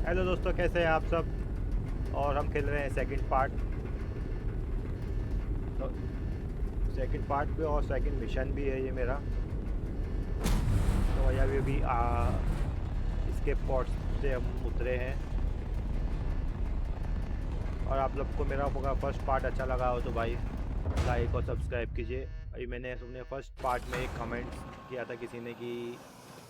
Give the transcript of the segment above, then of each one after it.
Hello दोस्तों, कैसे हैं आप सब। और हम खेल रहे हैं सेकंड पार्ट। तो सेकंड पार्ट भी और सेकंड मिशन भी है ये मेरा। तो भैया अभी इसके पॉट से हम उतरे हैं। और आप लोग को मेरा होगा फर्स्ट पार्ट अच्छा लगा हो तो भाई लाइक और सब्सक्राइब कीजिए। अभी मैंने सुनने फर्स्ट पार्ट में एक कमेंट किया था किसी ने कि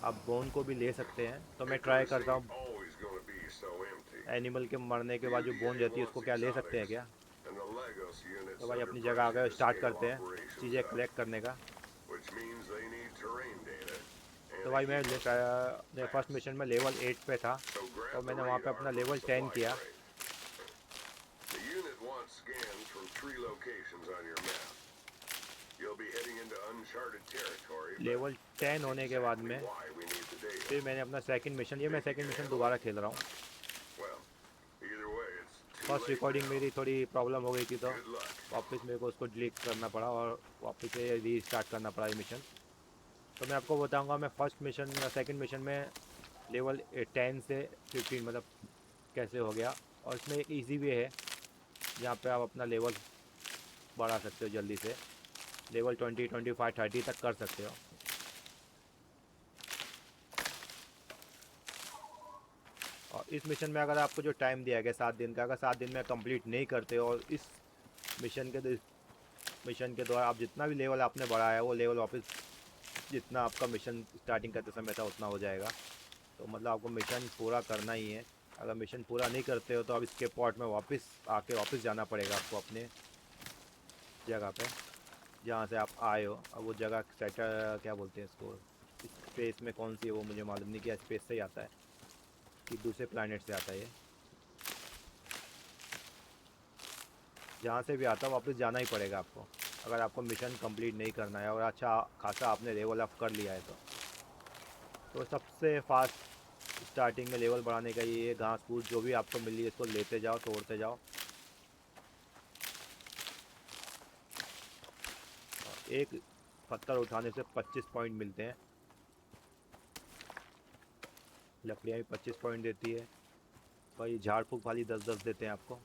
आप बोन को भी ले सकते हैं, तो मैं ट्राई Victories करता ain't हूँ। always gonna be so empty. Animal के मरने के बाद जो The बोन UVA रहती है उसको wants क्या ले सकते हैं exotics, क्या। and the Lagos तो unit's भाई under अपनी जगह आ pressure गए, to स्टार्ट scale करते हैं operations चीज़ें up, कलेक्ट करने का। which means they need terrain data तो and भाई मैं ecosystem फर्स्ट fast. मिशन में लेवल 8 पे था। So तो grab the मैंने वहाँ पे radar अपना from the लेवल 10 supply किया। crate. The unit wants scans from 3 locations on your map. You'll be heading into uncharted territory, but level 10 that's होने के बाद exactly में why we need the data. फिर मैंने अपना सेकंड मिशन, ये मैं Think you second can mission handle दोबारा it? खेल रहा हूँ। Well, either way, it's too first late recording now. मेरी थोड़ी प्रॉब्लम हो गई थी, तो Good luck. वापस मेरे को उसको डिलीट करना पड़ा और वापस से रीस्टार्ट करना पड़ा ये मिशन। तो मैं आपको बताऊंगा मैं फर्स्ट मिशन या सेकंड मिशन में लेवल 10 से 15 मतलब कैसे हो गया। और इसमें एक इजी वे है जहाँ पे आप अपना लेवल बढ़ा सकते हो जल्दी से। लेवल 20, 25, 30 तक कर सकते हो। और इस मिशन में अगर आपको जो टाइम दिया गया 7 दिन का, अगर 7 दिन में कंप्लीट नहीं करते और इस मिशन के मिशन के द्वारा आप जितना भी लेवल आपने बढ़ाया है वो लेवल वापस जितना आपका मिशन स्टार्टिंग करते समय था उतना हो जाएगा। तो मतलब आपको मिशन पूरा करना ही है। अगर मिशन पूरा नहीं करते हो तो आप इसके पॉट में वापस आके वापस जाना पड़ेगा आपको अपने जगह पे जहाँ से आप आए हो। अब वो जगह सेटर क्या बोलते हैं इसको, स्पेस में कौन सी है वो मुझे मालूम नहीं, कि स्पेस से ही आता है कि दूसरे प्लानट से आता है ये। जहाँ से भी आता है वापस जाना ही पड़ेगा आपको अगर आपको मिशन कंप्लीट नहीं करना है और अच्छा खासा आपने लेवल अप कर लिया है तो सबसे फास्ट स्टार्टिंग में लेवल बढ़ाने का ये घास फूस जो भी आपको मिली है इसको लेते जाओ, तोड़ते जाओ। और एक पत्थर उठाने से 25 पॉइंट मिलते हैं। लकड़ियाँ भी 25 पॉइंट देती है। भाई झाड़ फूक वाली 10-10 देते हैं आपको।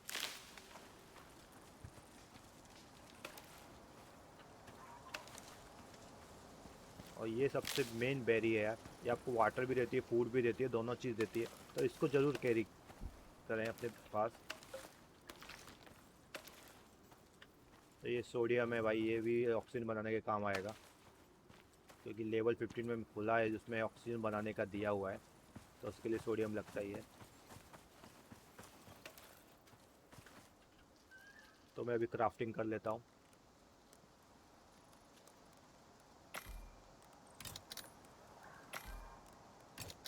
और ये सबसे मेन बेरी है यार, ये आपको वाटर भी देती है, फूड भी देती है, दोनों चीज़ देती है। तो इसको ज़रूर कैरी करें अपने पास। तो ये सोडियम है भाई, ये भी ऑक्सीजन बनाने के काम आएगा क्योंकि लेवल 15 में खुला है जिसमें ऑक्सीजन बनाने का दिया हुआ है। तो उसके लिए सोडियम लगता ही है। तो मैं अभी क्राफ्टिंग कर लेता हूँ।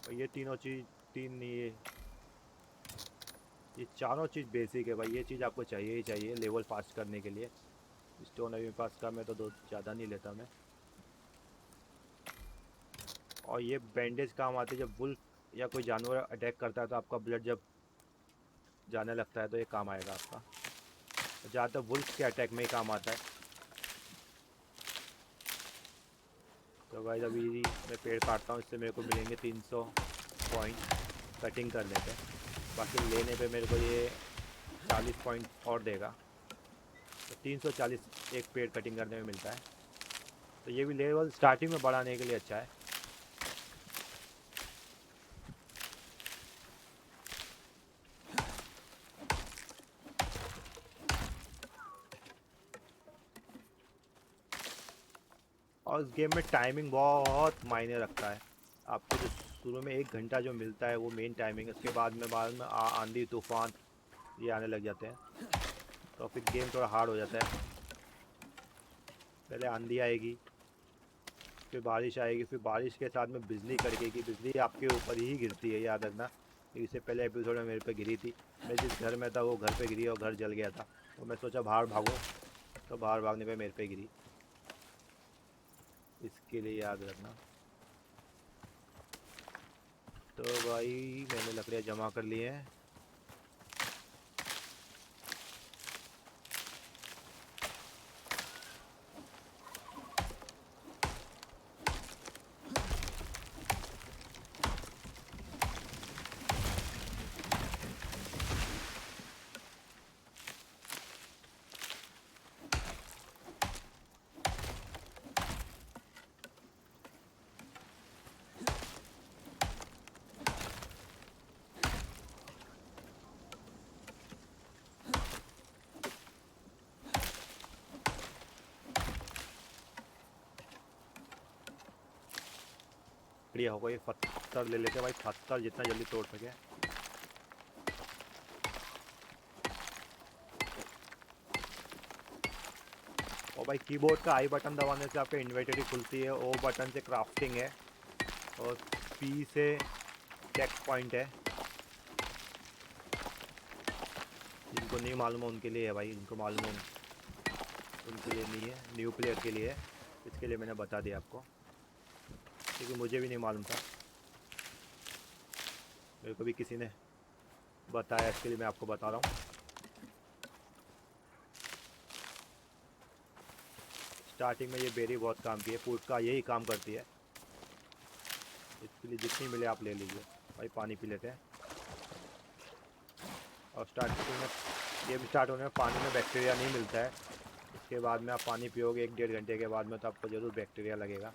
और ये तीनों चीज़, तीन ये चारों चीज़ बेसिक है भाई, ये चीज़ आपको चाहिए ही चाहिए लेवल फास्ट करने के लिए। स्टोन अभी मेरे पास कम है तो दो ज़्यादा नहीं लेता मैं। और ये बैंडेज काम आते हैं जब वुल्फ या कोई जानवर अटैक करता है तो आपका ब्लड जब जाने लगता है तो ये काम आएगा आपका। ज़्यादातर वुल्फ के अटैक में ही काम आता है। तो भाई अभी मैं पेड़ काटता हूँ, इससे मेरे को मिलेंगे 300 पॉइंट कटिंग करने पे। बाकी लेने पे मेरे को ये 40 पॉइंट और देगा। तो 340 एक पेड़ कटिंग करने में मिलता है। तो ये भी लेवल स्टार्टिंग में बढ़ाने के लिए अच्छा है। और इस गेम में टाइमिंग बहुत मायने रखता है। आपको जो शुरू में 1 घंटा जो मिलता है वो मेन टाइमिंग है, उसके बाद में आंधी तूफान ये आने लग जाते हैं तो फिर गेम थोड़ा हार्ड हो जाता है। पहले आंधी आएगी, फिर बारिश आएगी, फिर बारिश के साथ में बिजली कड़केगी। बिजली आपके ऊपर ही गिरती है याद रखना। इससे पहले एपिसोड में मेरे पे गिरी थी। मैं जिस घर में था वो घर पे गिरी और घर जल गया था। तो मैं सोचा बाहर भागूं, तो बाहर भागने पे मेरे पे गिरी। इसके लिए याद रखना। तो भाई मैंने लकड़ियाँ जमा कर ली हैं। लकड़ियाँ हो गई, पत्थर ले लेते हैं भाई, पत्थर जितना जल्दी तोड़ सके। और भाई कीबोर्ड का आई बटन दबाने से आपका इन्वेंटरी खुलती है, ओ बटन से क्राफ्टिंग है, और पी से चेक पॉइंट है। जिनको नहीं मालूम है उनके लिए है भाई, जिनको मालूम है उनके लिए नहीं है, न्यू प्लेयर के लिए है। इसके लिए मैंने बता दिया आपको, क्योंकि मुझे भी नहीं मालूम था, मेरे को भी किसी ने बताया, इसके लिए मैं आपको बता रहा हूँ। स्टार्टिंग में ये बेरी बहुत काम की है, फूड का यही काम करती है, इसके लिए जितनी मिले आप ले लीजिए। भाई पानी पी लेते हैं। और स्टार्टिंग में गेम स्टार्ट होने में पानी में बैक्टीरिया नहीं मिलता है, इसके बाद में आप पानी पियोगे 1-1.5 घंटे के बाद में तो आपको ज़रूर बैक्टीरिया लगेगा।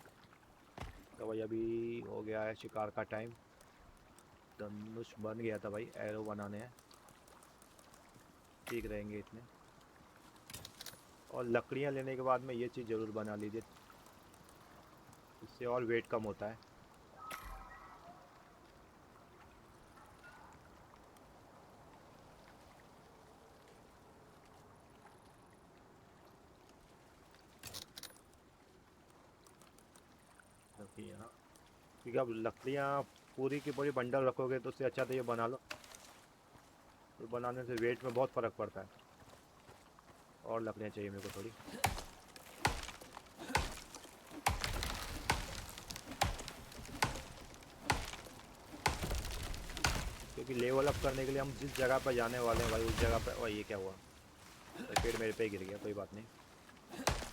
तो भाई अभी हो गया है शिकार का टाइम। धनुष बन गया था भाई, एरो बनाने हैं, ठीक रहेंगे इतने। और लकड़ियाँ लेने के बाद में ये चीज़ ज़रूर बना लीजिए, इससे और वेट कम होता है। लकड़ियाँ, क्योंकि अब लकड़ियाँ पूरी की पूरी बंडल रखोगे तो उससे अच्छा तो ये बना लो, तो बनाने से वेट में बहुत फ़र्क पड़ता है। और लकड़ियाँ चाहिए मेरे को थोड़ी। क्योंकि लेवल अप करने के लिए हम जिस जगह पर जाने वाले हैं भाई, उस जगह पर, और ये क्या हुआ, तो पेड़ मेरे पे ही गिर गया, कोई बात नहीं।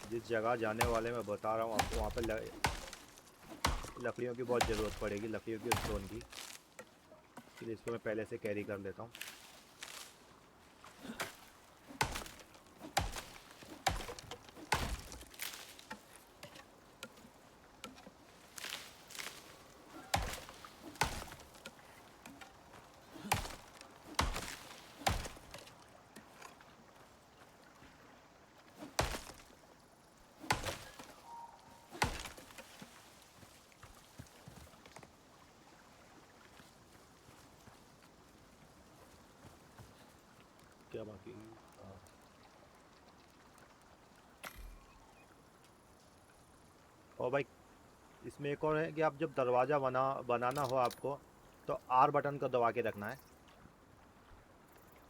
जिस जगह जाने वाले मैं बता रहा हूँ आपको, वहाँ पर लकड़ियों की बहुत ज़रूरत पड़ेगी, लकड़ियों की, स्टोन की, इसलिए इसको मैं पहले से कैरी कर लेता हूँ। क्या बाकी, हाँ। और भाई इसमें एक और है कि आप जब दरवाज़ा बनाना हो आपको, तो आर बटन को दबा के रखना है।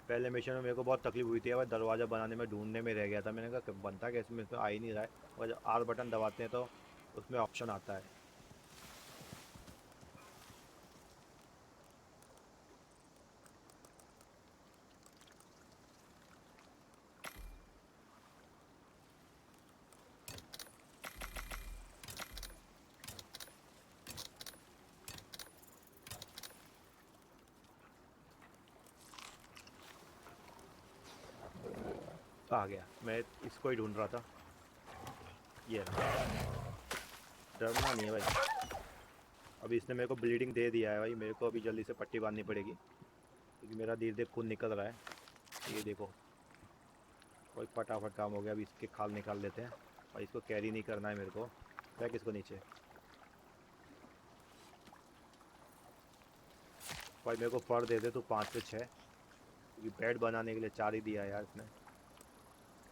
पहले मिशन में मेरे को बहुत तकलीफ हुई थी भाई, दरवाज़ा बनाने में ढूंढने में रह गया था, मैंने कहा बनता कैसे, में तो आ ही नहीं रहा है। और जब आर बटन दबाते हैं तो उसमें ऑप्शन आता है। आ गया, मैं इसको ही ढूंढ रहा था, ये रहा। डरना नहीं है भाई, अभी इसने मेरे को ब्लीडिंग दे दिया है भाई, मेरे को अभी जल्दी से पट्टी बांधनी पड़ेगी, क्योंकि मेरा धीरे धीरे खून निकल रहा है। ये देखो, कोई फटाफट काम हो गया, अभी इसके खाल निकाल लेते हैं। भाई इसको कैरी नहीं करना है मेरे को, फेंक इसको नीचे। भाई मेरे को फर दे दे तो 5 से 6, क्योंकि बेड बनाने के लिए 4 ही दिया यार इसने।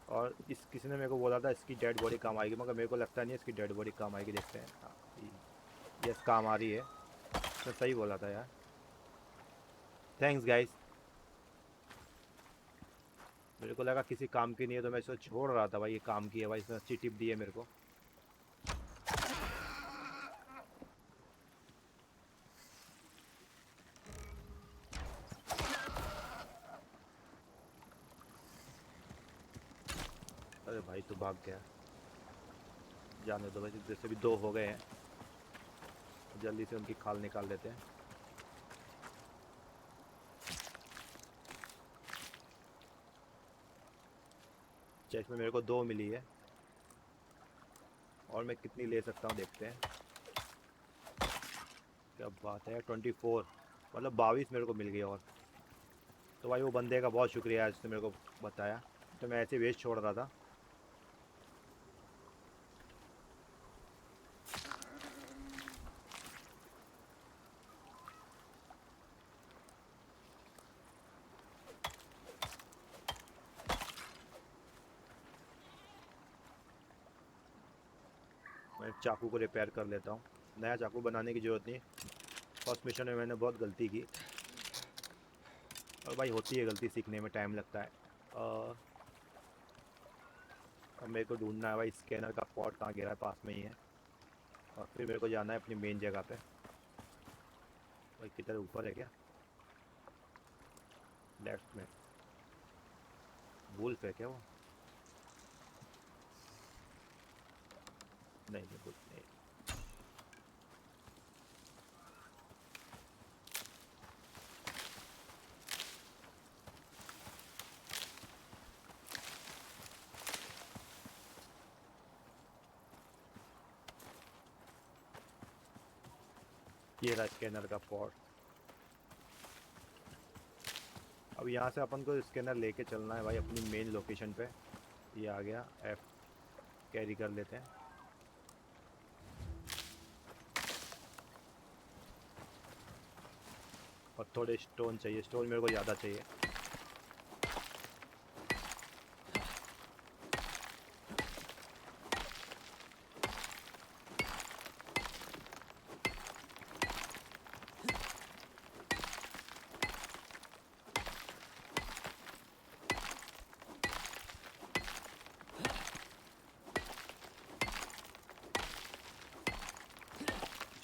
और इस किसी ने मेरे को बोला था इसकी डेड बॉडी काम आएगी, मगर मेरे को लगता नहीं है इसकी डेड बॉडी काम आएगी, देखते हैं। हाँ, यस काम आ रही है, तो सही बोला था यार, थैंक्स गाइस। मेरे को लगा किसी काम की नहीं है, तो मैं इसको छोड़ रहा था भाई, ये काम की है भाई, इसने अच्छी टिप दी है मेरे को। अरे भाई तू भाग गया, जाने दो भाई, जैसे भी 2 हो गए हैं, जल्दी से उनकी खाल निकाल देते हैं। चेस्ट में मेरे को 2 मिली है, और मैं कितनी ले सकता हूँ देखते हैं। क्या बात है, 24, मतलब 22 मेरे को मिल गई। और तो भाई वो बंदे का बहुत शुक्रिया है जिसने मेरे को बताया, तो मैं ऐसे वेस्ट छोड़ रहा था। मैं चाकू को रिपेयर कर लेता हूँ। नया चाकू बनाने की ज़रूरत नहीं। फर्स्ट मिशन में मैंने बहुत गलती की, और भाई होती है गलती, सीखने में टाइम लगता है। अब मेरे को ढूंढना है भाई स्कैनर का पॉट कहाँ गिरा है, पास में ही है। और फिर मेरे को जाना है अपनी मेन जगह पे। भाई किधर, ऊपर है क्या? लेफ्ट में। वुल्फ है क्या वो? नहीं नहीं, वुल्फ नहीं। ये रहा स्कैनर का पॉट। अब यहाँ से अपन को स्कैनर लेके चलना है भाई अपनी मेन लोकेशन पे। ये आ गया, एफ कैरी कर लेते हैं। और थोड़े स्टोन चाहिए, स्टोन मेरे को ज़्यादा चाहिए।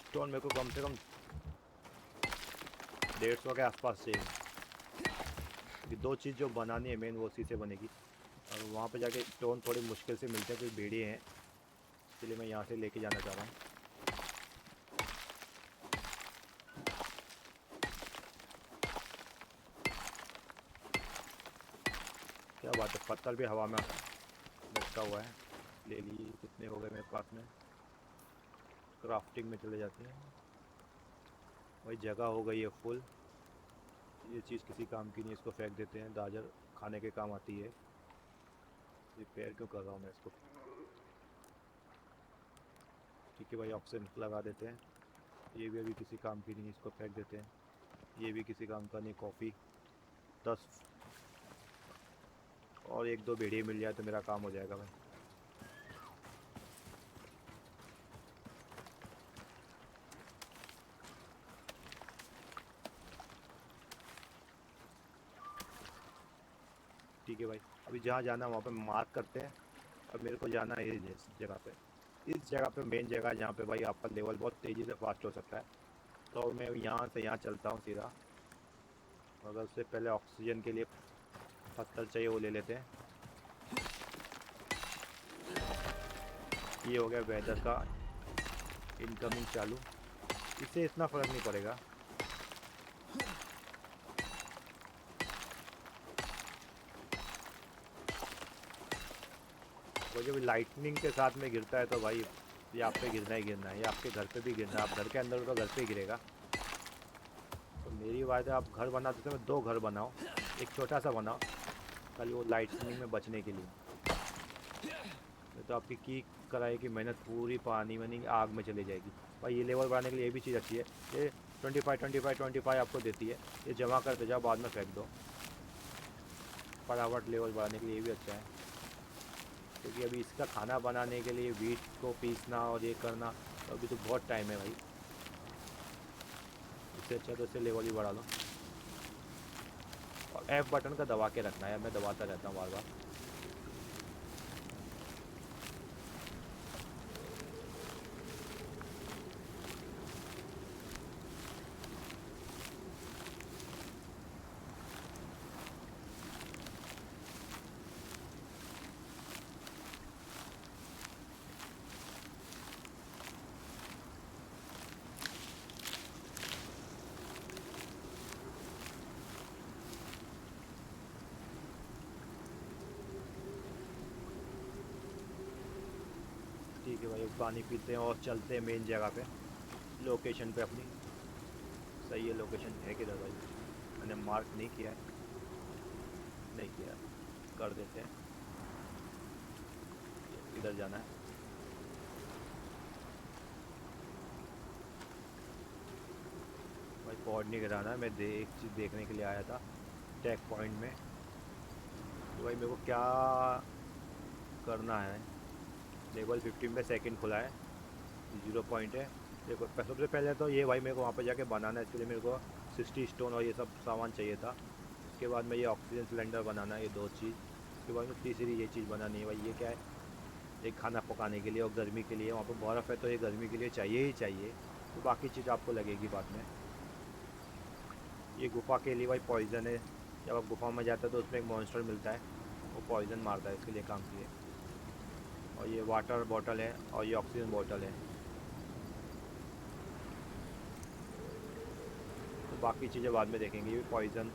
स्टोन मेरे को कम से कम 150 के आसपास चाहिए। ये दो चीज़ जो बनानी है मेन, वो उसी से बनेगी। और वहाँ पे जाके स्टोन थोड़ी मुश्किल से मिलते हैं, क्योंकि भेड़िए हैं। इसलिए मैं यहाँ से लेके जाना चाह रहा हूँ। क्या बात है, पत्थर भी हवा में लटका हुआ है। ले लिए, कितने हो गए मेरे पास में? क्राफ्टिंग में चले जाते हैं। वही जगह हो गई है फुल। ये चीज़ किसी काम की नहीं, इसको फेंक देते हैं। गाजर खाने के काम आती है। रिपेयर क्यों कर रहा हूँ मैं इसको? ठीक है भाई, ऑक्सीजन लगा देते हैं। ये भी अभी किसी काम की नहीं, इसको फेंक देते हैं। ये भी किसी काम का नहीं। कॉफ़ी 10 और 1-2 भेड़िए मिल जाए तो मेरा काम हो जाएगा भाई। ठीक है भाई, अभी जहाँ जाना वहाँ पे मार्क करते हैं। अब मेरे को जाना है इस जगह पे। इस जगह पे मेन जगह जहाँ पे भाई आपका लेवल बहुत तेज़ी से फास्ट हो सकता है। तो मैं यहाँ से यहाँ चलता हूँ सीधा। अगर उससे पहले ऑक्सीजन के लिए पत्थर चाहिए, वो ले लेते हैं। ये हो गया वेदर का इनकमिंग चालू। इससे इतना फ़र्क नहीं पड़ेगा। वो जब लाइटनिंग के साथ में गिरता है तो भाई ये आप पे गिरना ही गिरना है। ये आपके घर पे भी गिरना है। आप घर के अंदर हो तो घर पे ही गिरेगा। तो मेरी बात है, आप घर बनाते समय 2 घर बनाओ। एक छोटा सा बनाओ खाली वो लाइटनिंग में बचने के लिए। नहीं तो आपकी की कराई की मेहनत पूरी पानी में नहीं, आग में चली जाएगी। भाई ये लेवल बढ़ाने के लिए ये भी चीज़ अच्छी है। ये 25 आपको देती है। ये जमा करते जाओ, बाद में फेंक दो। फटाफट लेवल बढ़ाने के लिए ये भी अच्छा है। क्योंकि अभी इसका खाना बनाने के लिए वीट को पीसना और ये करना, तो अभी तो बहुत टाइम है भाई। इससे अच्छा तो इससे लेवल ही बढ़ा लो। और F बटन का दबा के रखना है, मैं दबाता रहता हूँ बार बार। ठीक है भाई, पानी पीते हैं और चलते हैं मेन जगह पे, लोकेशन पे अपनी। सही है, लोकेशन है किधर भाई? मैंने मार्क नहीं किया है। नहीं किया, कर देते हैं। इधर जाना है भाई। पॉड नहीं गिराना है। मैं एक चीज़ देखने के लिए आया था टैग पॉइंट में। तो भाई मेरे को क्या करना है? लेवल 15 पे सेकंड खुला है। 0 पॉइंट है। देखो सबसे पहले तो ये भाई मेरे को वहाँ पे जाके बनाना है, इसके लिए मेरे को 60 स्टोन और ये सब सामान चाहिए था। उसके बाद में ये ऑक्सीजन सिलेंडर बनाना है, ये 2 चीज़। उसके बाद में तीसरी ये चीज़ बनानी है भाई, ये क्या है, एक खाना पकाने के लिए और गर्मी के लिए। वहाँ पर बर्फ़ है तो ये गर्मी के लिए चाहिए ही चाहिए। तो बाकी चीज़ आपको लगेगी बाद में। ये गुफा के लिए भाई पॉइज़न है, जब आप गुफा में जाते हो तो उसमें एक मॉन्स्टर मिलता है, वो पॉइज़न मारता है, इसके लिए काम किए। और ये वाटर बॉटल है और ये ऑक्सीजन बॉटल है। तो बाकी चीज़ें बाद में देखेंगे। ये पॉइज़न,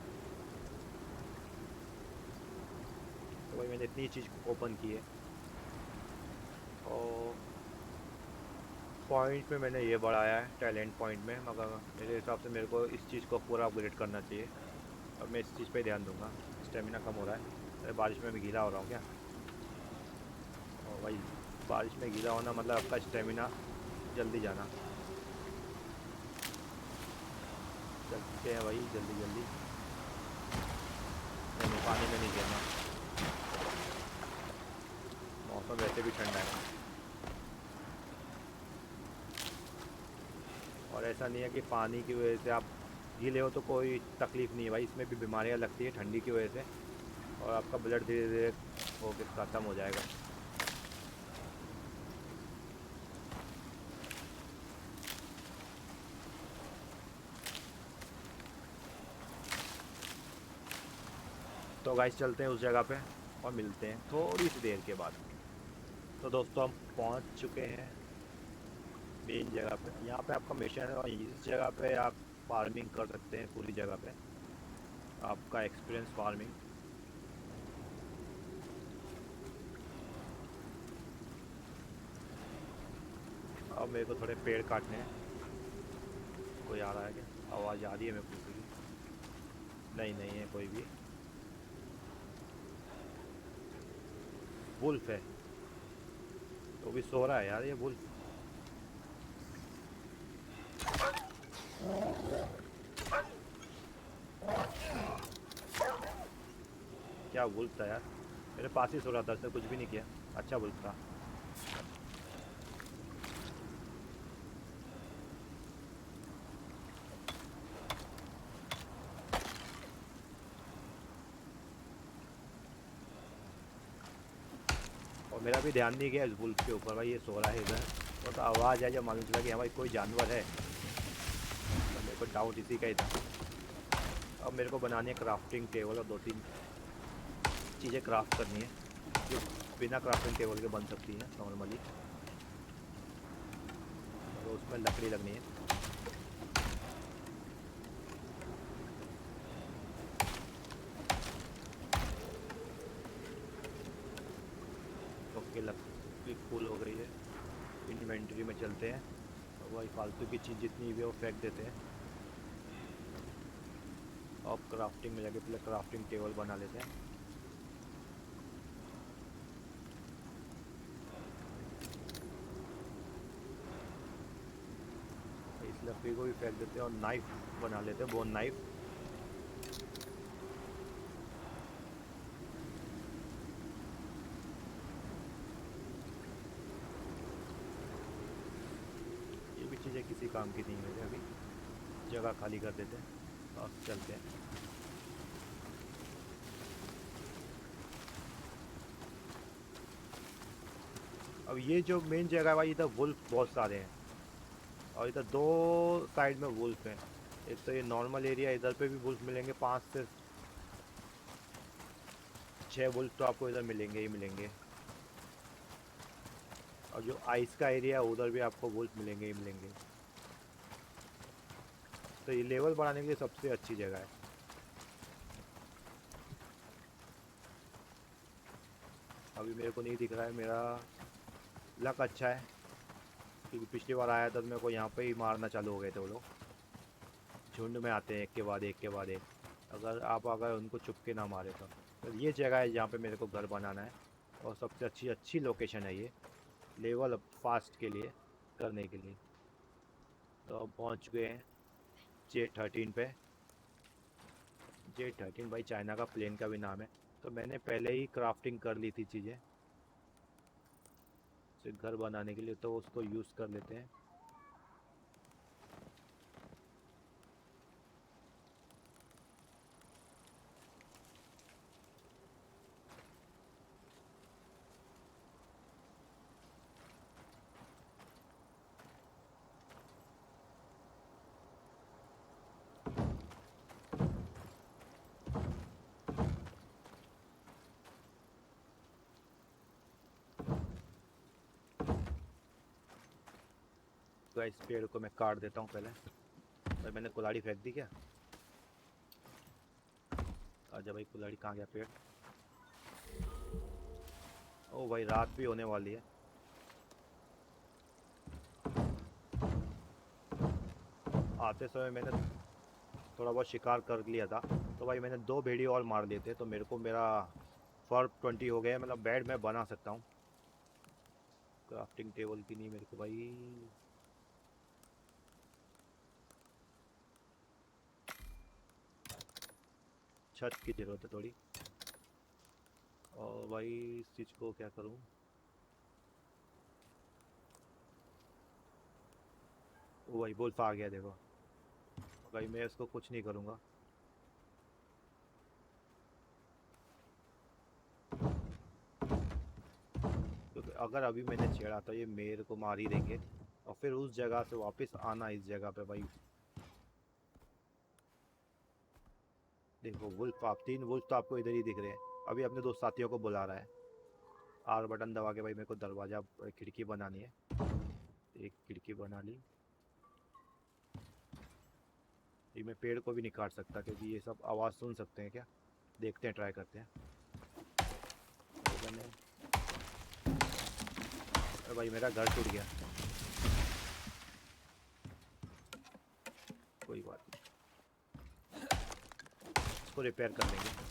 तो भाई मैंने इतनी चीज़ ओपन की है। और पॉइंट में मैंने ये बढ़ाया है टैलेंट पॉइंट में, मगर मेरे हिसाब से मेरे को इस चीज़ को पूरा अपग्रेड करना चाहिए। अब मैं इस चीज़ पे ध्यान दूंगा। स्टेमिना कम हो रहा है। अरे बारिश में भी गीला हो रहा हूँ क्या? और भाई बारिश में गीला होना मतलब आपका स्टेमिना जल्दी जाना। चलते हैं भाई जल्दी जल्दी। नहीं पानी में नहीं गिरना, मौसम वैसे भी ठंडा है। और ऐसा नहीं है कि पानी की वजह से आप गीले हो तो कोई तकलीफ़ नहीं है भाई, इसमें भी बीमारियां लगती है ठंडी की वजह से। और आपका ब्लड धीरे धीरे हो के ख़त्म हो जाएगा। तो गाइस चलते हैं उस जगह पे और मिलते हैं थोड़ी सी देर के बाद। तो दोस्तों हम पहुंच चुके हैं मेन जगह पे। यहाँ पे आपका मिशन है और इस जगह पे आप फार्मिंग कर सकते हैं पूरी जगह पे, आपका एक्सपीरियंस फार्मिंग। अब मेरे को थोड़े पेड़ काटने हैं। कोई आ रहा है क्या? आवाज़ आ रही है मेरे को किसी की? नहीं नहीं है कोई भी। वुल्फ है, तो भी सो रहा है यार ये वुल्फ। क्या वुल्फ था यार, मेरे पास ही सो रहा था, उसने कुछ भी नहीं किया। अच्छा वुल्फ था। और मेरा भी ध्यान नहीं गया इस वुल्फ के ऊपर, भाई ये सो रहा है इधर। तो आवाज़ है जब मालूम चला कि हाँ भाई कोई जानवर है, तो मेरे को डाउट इसी का ही था। अब मेरे को बनानी है क्राफ्टिंग टेबल और 2-3 चीज़ें क्राफ्ट करनी है जो बिना क्राफ्टिंग टेबल के बन सकती हैं नॉर्मली। और उसमें लकड़ी लगनी है। ओके लकड़ी फुल हो गई है। इन्वेंटरी में चलते हैं और वही फालतू की चीज़ जितनी भी है वो फेंक देते हैं। अब क्राफ्टिंग में जाके पहले क्राफ्टिंग टेबल बना लेते हैं। इस लकड़ी को भी फेंक देते हैं और नाइफ बना लेते हैं, बोन नाइफ। ये भी चीज़ें किसी काम की नहीं है। अभी जगह खाली कर देते हैं और चलते हैं। अब ये जो मेन जगह है भाई, इधर वुल्फ बहुत सारे हैं और इधर 2 साइड में वुल्फ हैं। एक तो ये नॉर्मल एरिया, इधर पे भी वुल्फ मिलेंगे, 5 से 6 वुल्फ तो आपको इधर मिलेंगे ही मिलेंगे। और जो आइस का एरिया है उधर भी आपको वुल्फ मिलेंगे ही मिलेंगे। तो ये लेवल बढ़ाने के लिए सबसे अच्छी जगह है। अभी मेरे को नहीं दिख रहा है, मेरा लक अच्छा है क्योंकि पिछली बार आया था तो मेरे को यहाँ पे ही मारना चालू हो गए थे वो लोग। झुंड में आते हैं एक के बाद एक के बाद एक, अगर उनको चुपके ना मारे तो ये जगह है जहाँ पे मेरे को घर बनाना है। और सबसे अच्छी अच्छी लोकेशन है ये लेवल अप फास्ट के लिए करने के लिए। तो अब पहुँच गए हैं J13 पे। J13 भाई चाइना का प्लेन का भी नाम है। तो मैंने पहले ही क्राफ्टिंग कर ली थी चीज़ें, सिर्फ घर बनाने के लिए, तो उसको यूज़ कर लेते हैं। तो इस पेड़ को मैं काट देता हूँ पहले। भाई मैंने कुल्हाड़ी फेंक दी क्या? आजा भाई, कुल्हाड़ी कहाँ गया पेड़? ओ भाई, रात भी होने वाली है। आते समय मैंने थोड़ा बहुत शिकार कर लिया था, तो भाई मैंने 2 भेड़ी और मार लिए थे, तो मेरे को मेरा फर 20 हो गया, मतलब बेड मैं बना सकता हूँ। क्राफ्टिंग टेबल की नहीं मेरे को भाई। छत की ज़रूरत है थोड़ी। और भाई इस चीज़ को क्या करूँ? ओ भाई, वुल्फ आ गया देखो। भाई मैं इसको कुछ नहीं करूँगा। क्योंकि अगर अभी मैंने छेड़ा तो ये मेरे को मार ही देंगे, और फिर उस जगह से वापस आना इस जगह पे भाई। देखो वुल्फ, आप 3 वुल्फ तो आपको इधर ही दिख रहे हैं। अभी अपने 2 साथियों को बुला रहा है। आर बटन दबा के भाई मेरे को दरवाज़ा, खिड़की बनानी है। एक खिड़की बना ली। ये मैं पेड़ को भी नहीं काट सकता क्योंकि ये सब आवाज़ सुन सकते हैं क्या? देखते हैं, ट्राई करते हैं। तो मैंने, अरे भाई मेरा घर टूट गया। कोई बात नहीं, इसको रिपेयर कर लेंगे।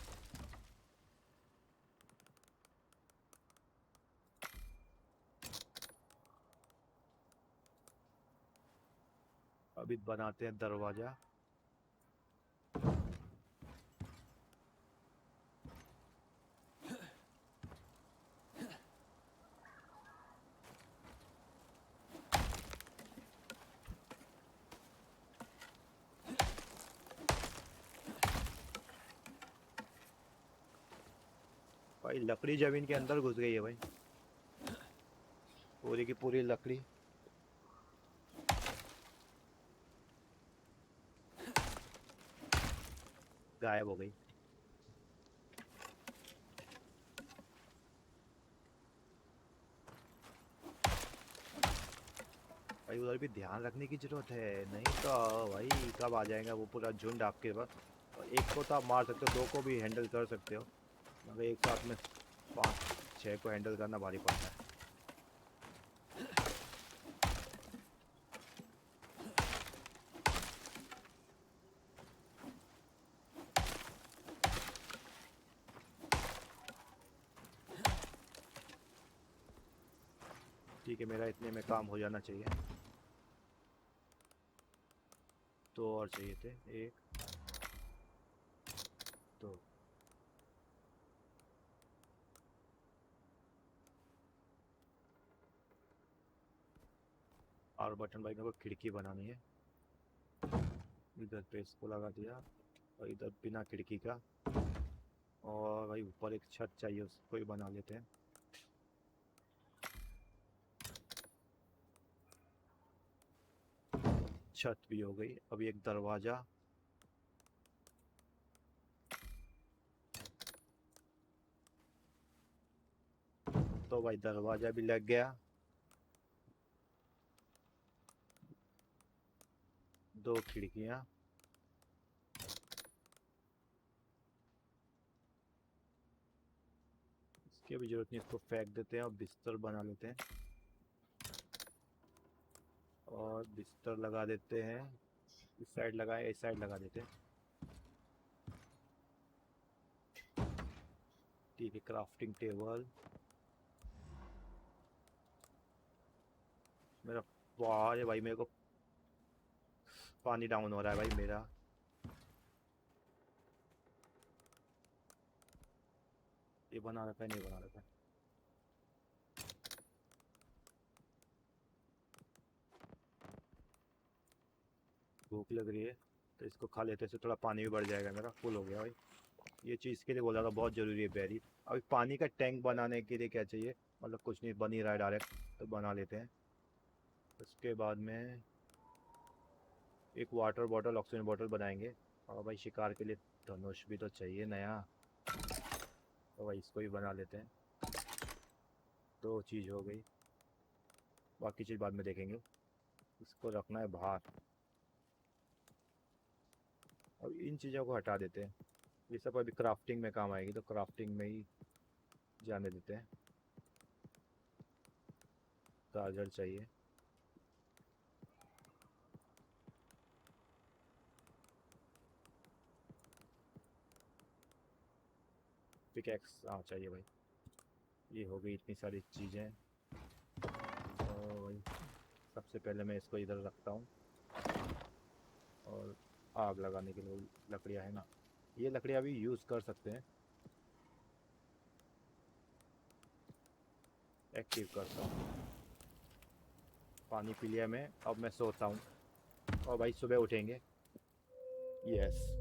अभी बनाते हैं दरवाज़ा। भाई लकड़ी ज़मीन के अंदर घुस गई है भाई, पूरी की पूरी लकड़ी गायब हो गई। भाई उधर भी ध्यान रखने की ज़रूरत है, नहीं तो भाई कब आ जाएगा वो पूरा झुंड आपके पास। और एक को तो आप मार सकते हो, 2 को भी हैंडल कर सकते हो, मगर एक साथ में 5-6 को हैंडल करना भारी पड़ता है। ठीक है, मेरा इतने में काम हो जाना चाहिए। 2 और चाहिए थे, 1, 2। और बटन भाई मेरे को खिड़की बनानी है। इधर पे इसको लगा दिया, और इधर बिना खिड़की का। और भाई ऊपर एक छत चाहिए, उसको ही बना लेते हैं। छत भी हो गई, अभी एक दरवाज़ा। तो भाई दरवाज़ा भी लग गया। 2 खिड़कियाँ। इसकी अभी ज़रूरत नहीं, इसको फेंक देते हैं और बिस्तर बना लेते हैं। और बिस्तर लगा देते हैं, इस साइड लगाए, इस साइड लगा देते हैं। ठीक है, क्राफ्टिंग टेबल मेरा। वाह ये भाई, मेरे को पानी डाउन हो रहा है भाई मेरा। ये बना रखा है, नहीं बना रखा है। भूख लग रही है, तो इसको खा लेते हैं, थोड़ा पानी भी बढ़ जाएगा, मेरा फुल हो गया भाई। ये चीज़ के लिए बोला था, बहुत ज़रूरी है बेरी। अभी पानी का टैंक बनाने के लिए क्या चाहिए? मतलब कुछ नहीं, बन ही रहा है डायरेक्ट, तो बना लेते हैं। उसके बाद में एक वाटर बॉटल, ऑक्सीजन बॉटल बनाएंगे। और भाई शिकार के लिए धनुष भी तो चाहिए नया, तो भाई इसको ही बना लेते हैं। दो चीज़ हो गई, बाकी चीज़ बाद में देखेंगे। इसको रखना है बाहर, और इन चीज़ों को हटा देते हैं। ये सब अभी क्राफ्टिंग में काम आएगी, तो क्राफ्टिंग में ही जाने देते हैं। चार्जर चाहिए। पिकैक्स हाँ चाहिए भाई। ये हो गई इतनी सारी चीज़ें। और सबसे पहले मैं इसको इधर रखता हूँ, और आग लगाने के लिए लकड़ियाँ है ना, ये लकड़ियाँ भी यूज़ कर सकते हैं। एक्टिव करता हूँ। पानी पी लिया मैं, अब मैं सोता हूँ। और भाई सुबह उठेंगे। यस।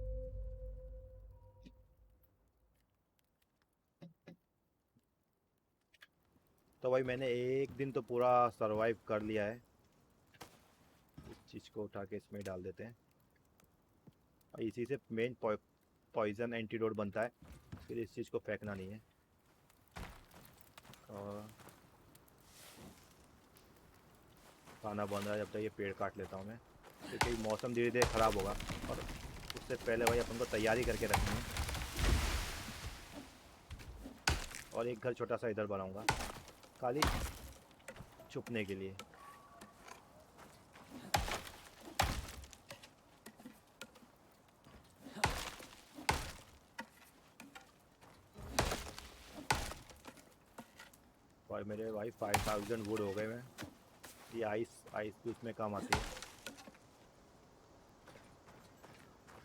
तो भाई मैंने एक दिन तो पूरा सरवाइव कर लिया है। इस चीज़ को उठा के इसमें डाल देते हैं, और इसी से मेन पॉइजन एंटीडोट बनता है। फिर इस चीज़ को फेंकना नहीं है। और खाना बन रहा है, जब तक ये पेड़ काट लेता हूँ मैं, क्योंकि मौसम धीरे धीरे ख़राब होगा। और उससे पहले भाई अपन को तैयारी करके रखनी है। और एक घर छोटा सा इधर बनाऊंगा, खाली छुपने के लिए। और मेरे भाई 5000 वुड हो गए हैं। ये आइस आइस भी उसमें काम आती है।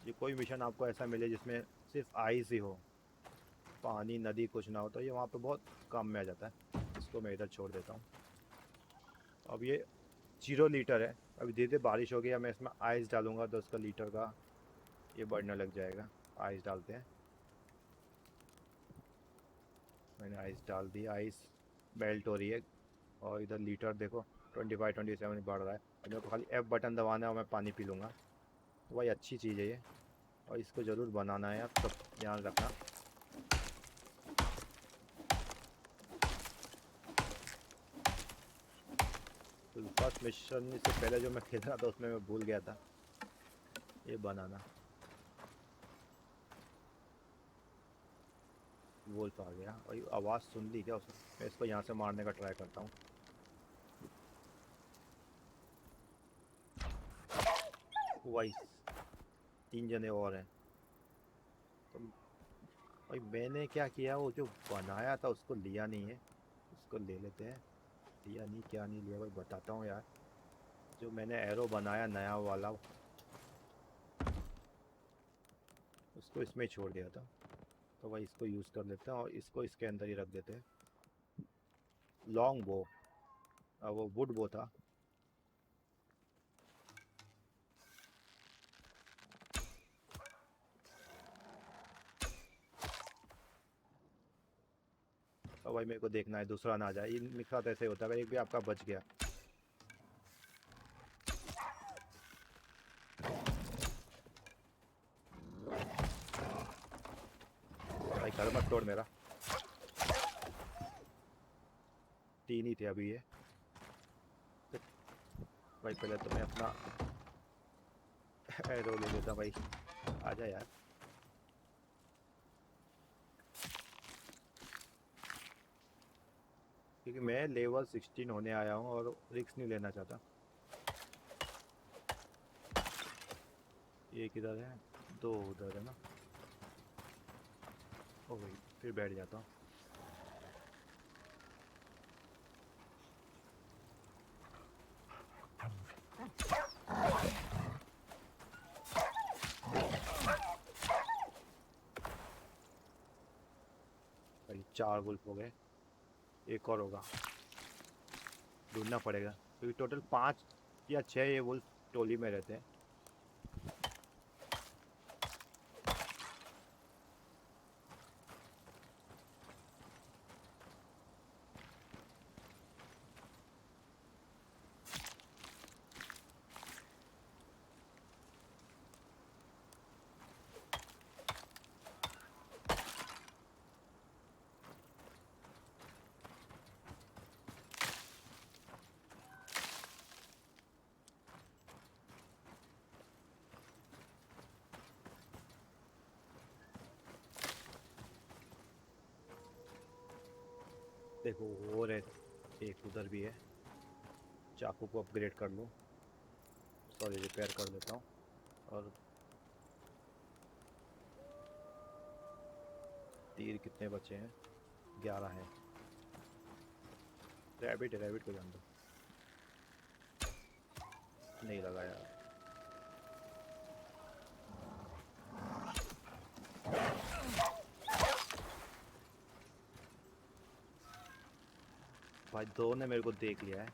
ये कोई मिशन आपको ऐसा मिले जिसमें सिर्फ आइस ही हो, पानी नदी कुछ ना हो, तो ये वहाँ पे बहुत काम में आ जाता है। इसको मैं इधर छोड़ देता हूँ। अब ये 0 लीटर है। अभी धीरे धीरे बारिश हो गई, अब मैं इसमें आइस डालूंगा तो उसका लीटर का ये बढ़ने लग जाएगा। आइस डालते हैं। मैंने आइस डाल दी, आइस मेल्ट हो रही है। और इधर लीटर देखो 25-27 बढ़ रहा है। और मेरे को खाली F बटन दबाना है और मैं पानी पी लूँगा। तो भाई अच्छी चीज़ है ये, और इसको ज़रूर बनाना है, आप सब ध्यान रखना। तो फर्स्ट मिशन से पहले जो मैं खेल रहा था उसमें मैं भूल गया था ये बनाना। वोल्फ आ गया, और ये आवाज़ सुन ली क्या उसने? मैं इसको यहाँ से मारने का ट्राई करता हूँ। वही 3 जने और हैं। तो भाई मैंने क्या किया, वो जो बनाया था उसको लिया नहीं है। उसको ले लेते हैं। लिया नहीं, क्या नहीं लिया भाई बताता हूँ यार। जो मैंने एरो बनाया नया वाला, उसको इसमें ही छोड़ दिया था। तो भाई इसको यूज़ कर लेते हैं, और इसको इसके अंदर ही रख देते हैं। लॉन्ग बो, वो वुड बो था। और भाई मेरे को देखना है दूसरा ना आ जाए। इनके साथ ऐसे होता है, एक भी आपका बच गया। भाई घर मत तोड़ मेरा। 3 ही थे अभी ये। तो भाई पहले तो मैं अपना एरो ले लेता भाई। आजा यार। क्योंकि मैं लेवल 16 होने आया हूँ और रिस्क नहीं लेना चाहता। एक इधर है, 2 उधर है ना। ओ भाई फिर बैठ जाता हूँ। भाई 4 गुल्फ हो गए, एक और होगा। ढूंढना पड़ेगा, क्योंकि टोटल 5 या 6 ये वुल्फ टोली में रहते हैं। देखो वो रहे, एक उधर भी है। चाकू को अपग्रेड कर लूँ, सॉरी रिपेयर कर लेता हूँ। और तीर कितने बचे हैं? 11 हैं। रैबिट है, रैबिट को जान दो। नहीं लगा यार। भाई दो ने मेरे को देख लिया है।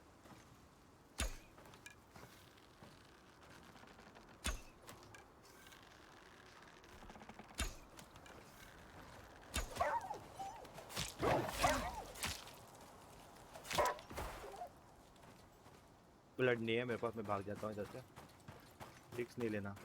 ब्लड नहीं है मेरे पास, मैं भाग जाता हूँ इधर से। रिस्क नहीं लेना।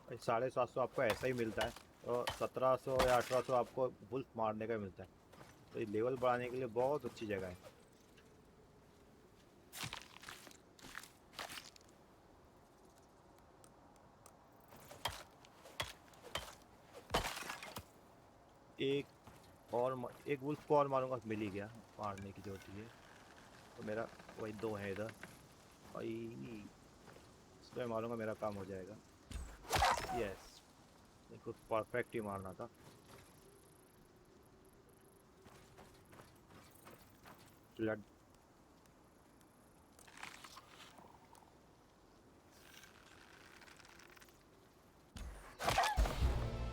भाई 750 आपको ऐसा ही मिलता है, और 1700 या 1800 आपको वुल्फ मारने का मिलता है। तो ये लेवल बढ़ाने के लिए बहुत अच्छी जगह है। एक वुल्फ को और मारूंगा तो मिल ही गया, मारने की जरूरत ही है। तो मेरा वही दो है इधर। भाई इसको मैं मारूंगा, मेरा काम हो जाएगा। यस, इसको परफेक्ट ही मारना था। ब्लड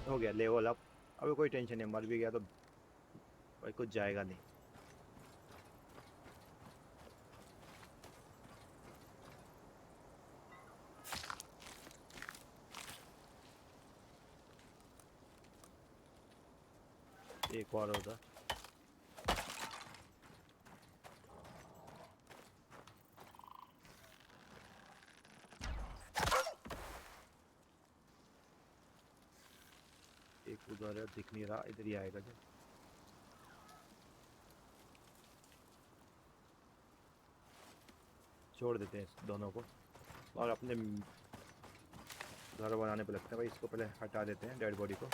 हो गया लेवल अप। अभी कोई टेंशन नहीं, मर भी गया तो भाई कुछ जाएगा नहीं। एक और उधर। एक उधर है, दिख नहीं रहा, इधर ही आएगा जो। छोड़ देते हैं इस दोनों को और अपने घर बनाने पे लगते हैं। भाई इसको पहले हटा देते हैं, डेड बॉडी को।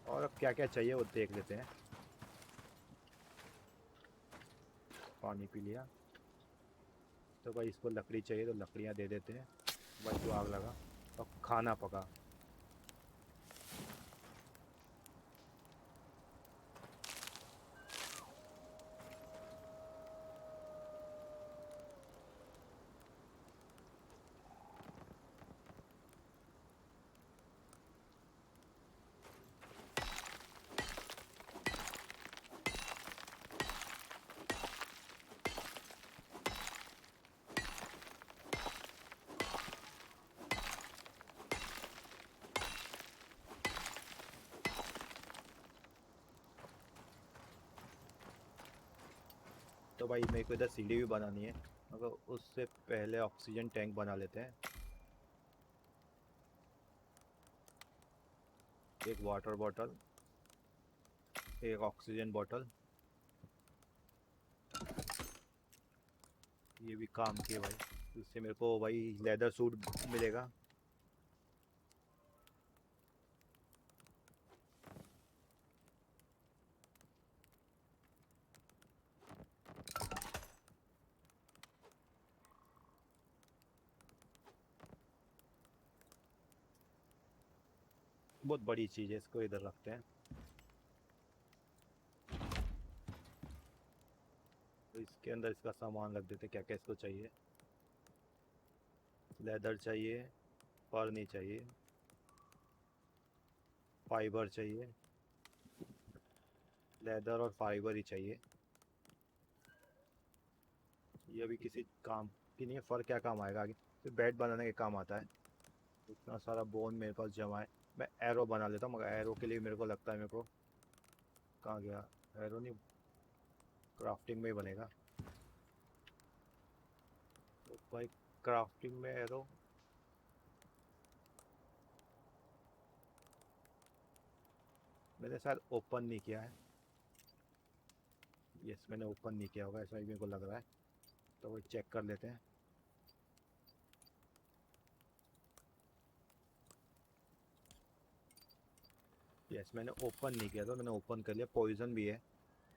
और अब क्या क्या चाहिए वो देख लेते हैं। पानी पी लिया। तो भाई इसको लकड़ी चाहिए तो लकड़ियाँ दे देते हैं। भाई तो आग लगा और खाना पका। तो भाई मेरे को इधर सीढ़ी भी बनानी है, मगर उससे पहले ऑक्सीजन टैंक बना लेते हैं। एक वाटर बॉटल, एक ऑक्सीजन बॉटल। ये भी काम की है भाई, इससे मेरे को भाई लेदर सूट मिलेगा। बहुत बड़ी चीज़ है, इसको इधर रखते हैं। तो इसके अंदर इसका सामान रख देते हैं, क्या क्या इसको चाहिए। लेदर चाहिए, फर नहीं चाहिए, फाइबर चाहिए। लेदर और फाइबर ही चाहिए। ये अभी किसी काम की नहीं है, फर क्या काम आएगा आगे। फिर बेड बनाने के काम आता है। इतना सारा बोन मेरे पास जमा है। मैं एरो बना लेता हूँ, मगर एरो के लिए मेरे को लगता है मेरे को कहाँ गया एरो, नहीं क्राफ्टिंग में ही बनेगा तो भाई। क्राफ्टिंग में एरो मैंने शायद ओपन नहीं किया है। यस, मैंने ओपन नहीं किया होगा ऐसा ही मेरे को लग रहा है, तो वो चेक कर लेते हैं। यस, मैंने ओपन नहीं किया था, मैंने ओपन कर लिया। पॉइजन भी है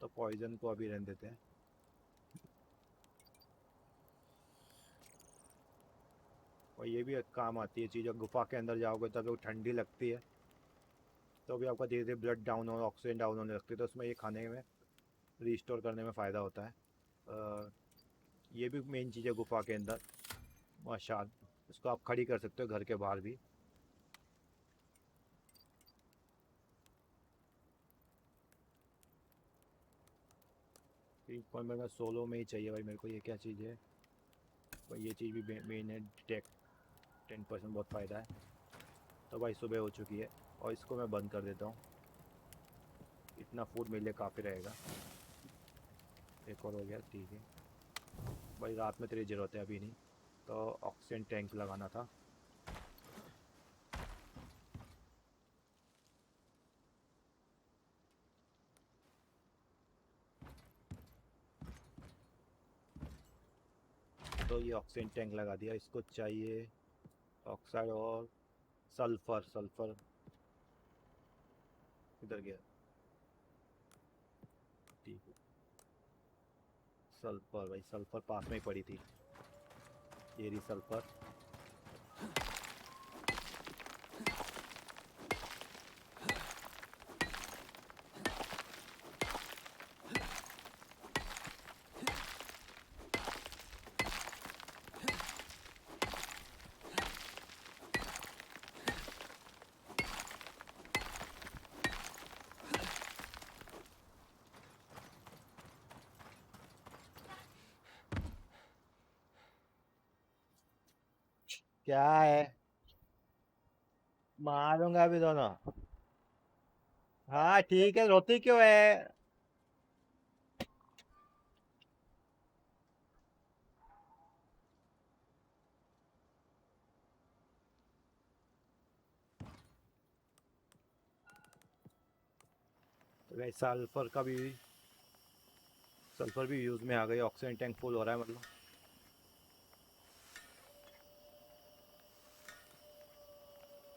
तो पॉइजन को अभी रहने देते हैं। और ये भी एक काम आती है चीज़, जब गुफा के अंदर जाओगे तब वो ठंडी लगती है, तो भी आपका धीरे धीरे ब्लड डाउन और ऑक्सीजन डाउन होने लगती है, तो उसमें ये खाने में रिस्टोर करने में फ़ायदा होता है। ये भी मेन चीज़ है गुफा के अंदर, मशाल। इसको आप खड़ी कर सकते हो घर के बाहर भी। 3 पॉइंट मेरे सोलो में ही चाहिए भाई मेरे को। ये क्या चीज़ है भाई? ये चीज़ भी मेन है, डिटेक्ट 10% बहुत फ़ायदा है। तो भाई सुबह हो चुकी है और इसको मैं बंद कर देता हूँ। इतना फूड मेरे लिए काफ़ी रहेगा। एक और हो गया, ठीक है भाई। रात में तेरी ज़रूरत है, अभी नहीं। तो ऑक्सीजन टैंक लगाना था। तो ये ऑक्सीजन टैंक लगा दिया। इसको चाहिए ऑक्साइड और सल्फर। सल्फर इधर गया, ठीक है। सल्फर भाई, सल्फर पास में ही पड़ी थी। ये रही सल्फर। क्या है? मारूंगा अभी दोनों। हाँ ठीक है, रोती क्यों है? तो भाई सल्फर भी यूज़ में आ गई। ऑक्सीजन टैंक फुल हो रहा है मतलब।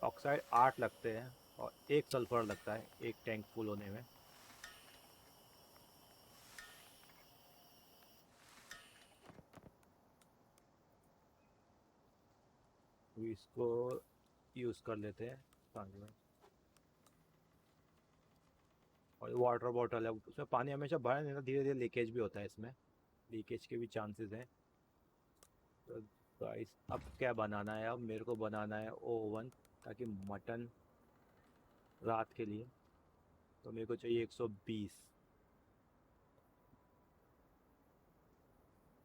ऑक्साइड 8 लगते हैं और 1 सल्फर लगता है एक टैंक फुल होने में। तो इसको यूज़ कर लेते हैं पानी में। और वाटर बॉटल है, उसमें पानी हमेशा भरा नहीं रहता, धीरे धीरे लीकेज भी होता है इसमें। लीकेज के भी चांसेस हैं। तो गाइस अब क्या बनाना है? अब मेरे को बनाना है ओवन, ताकि मटन रात के लिए। तो मेरे को चाहिए 120।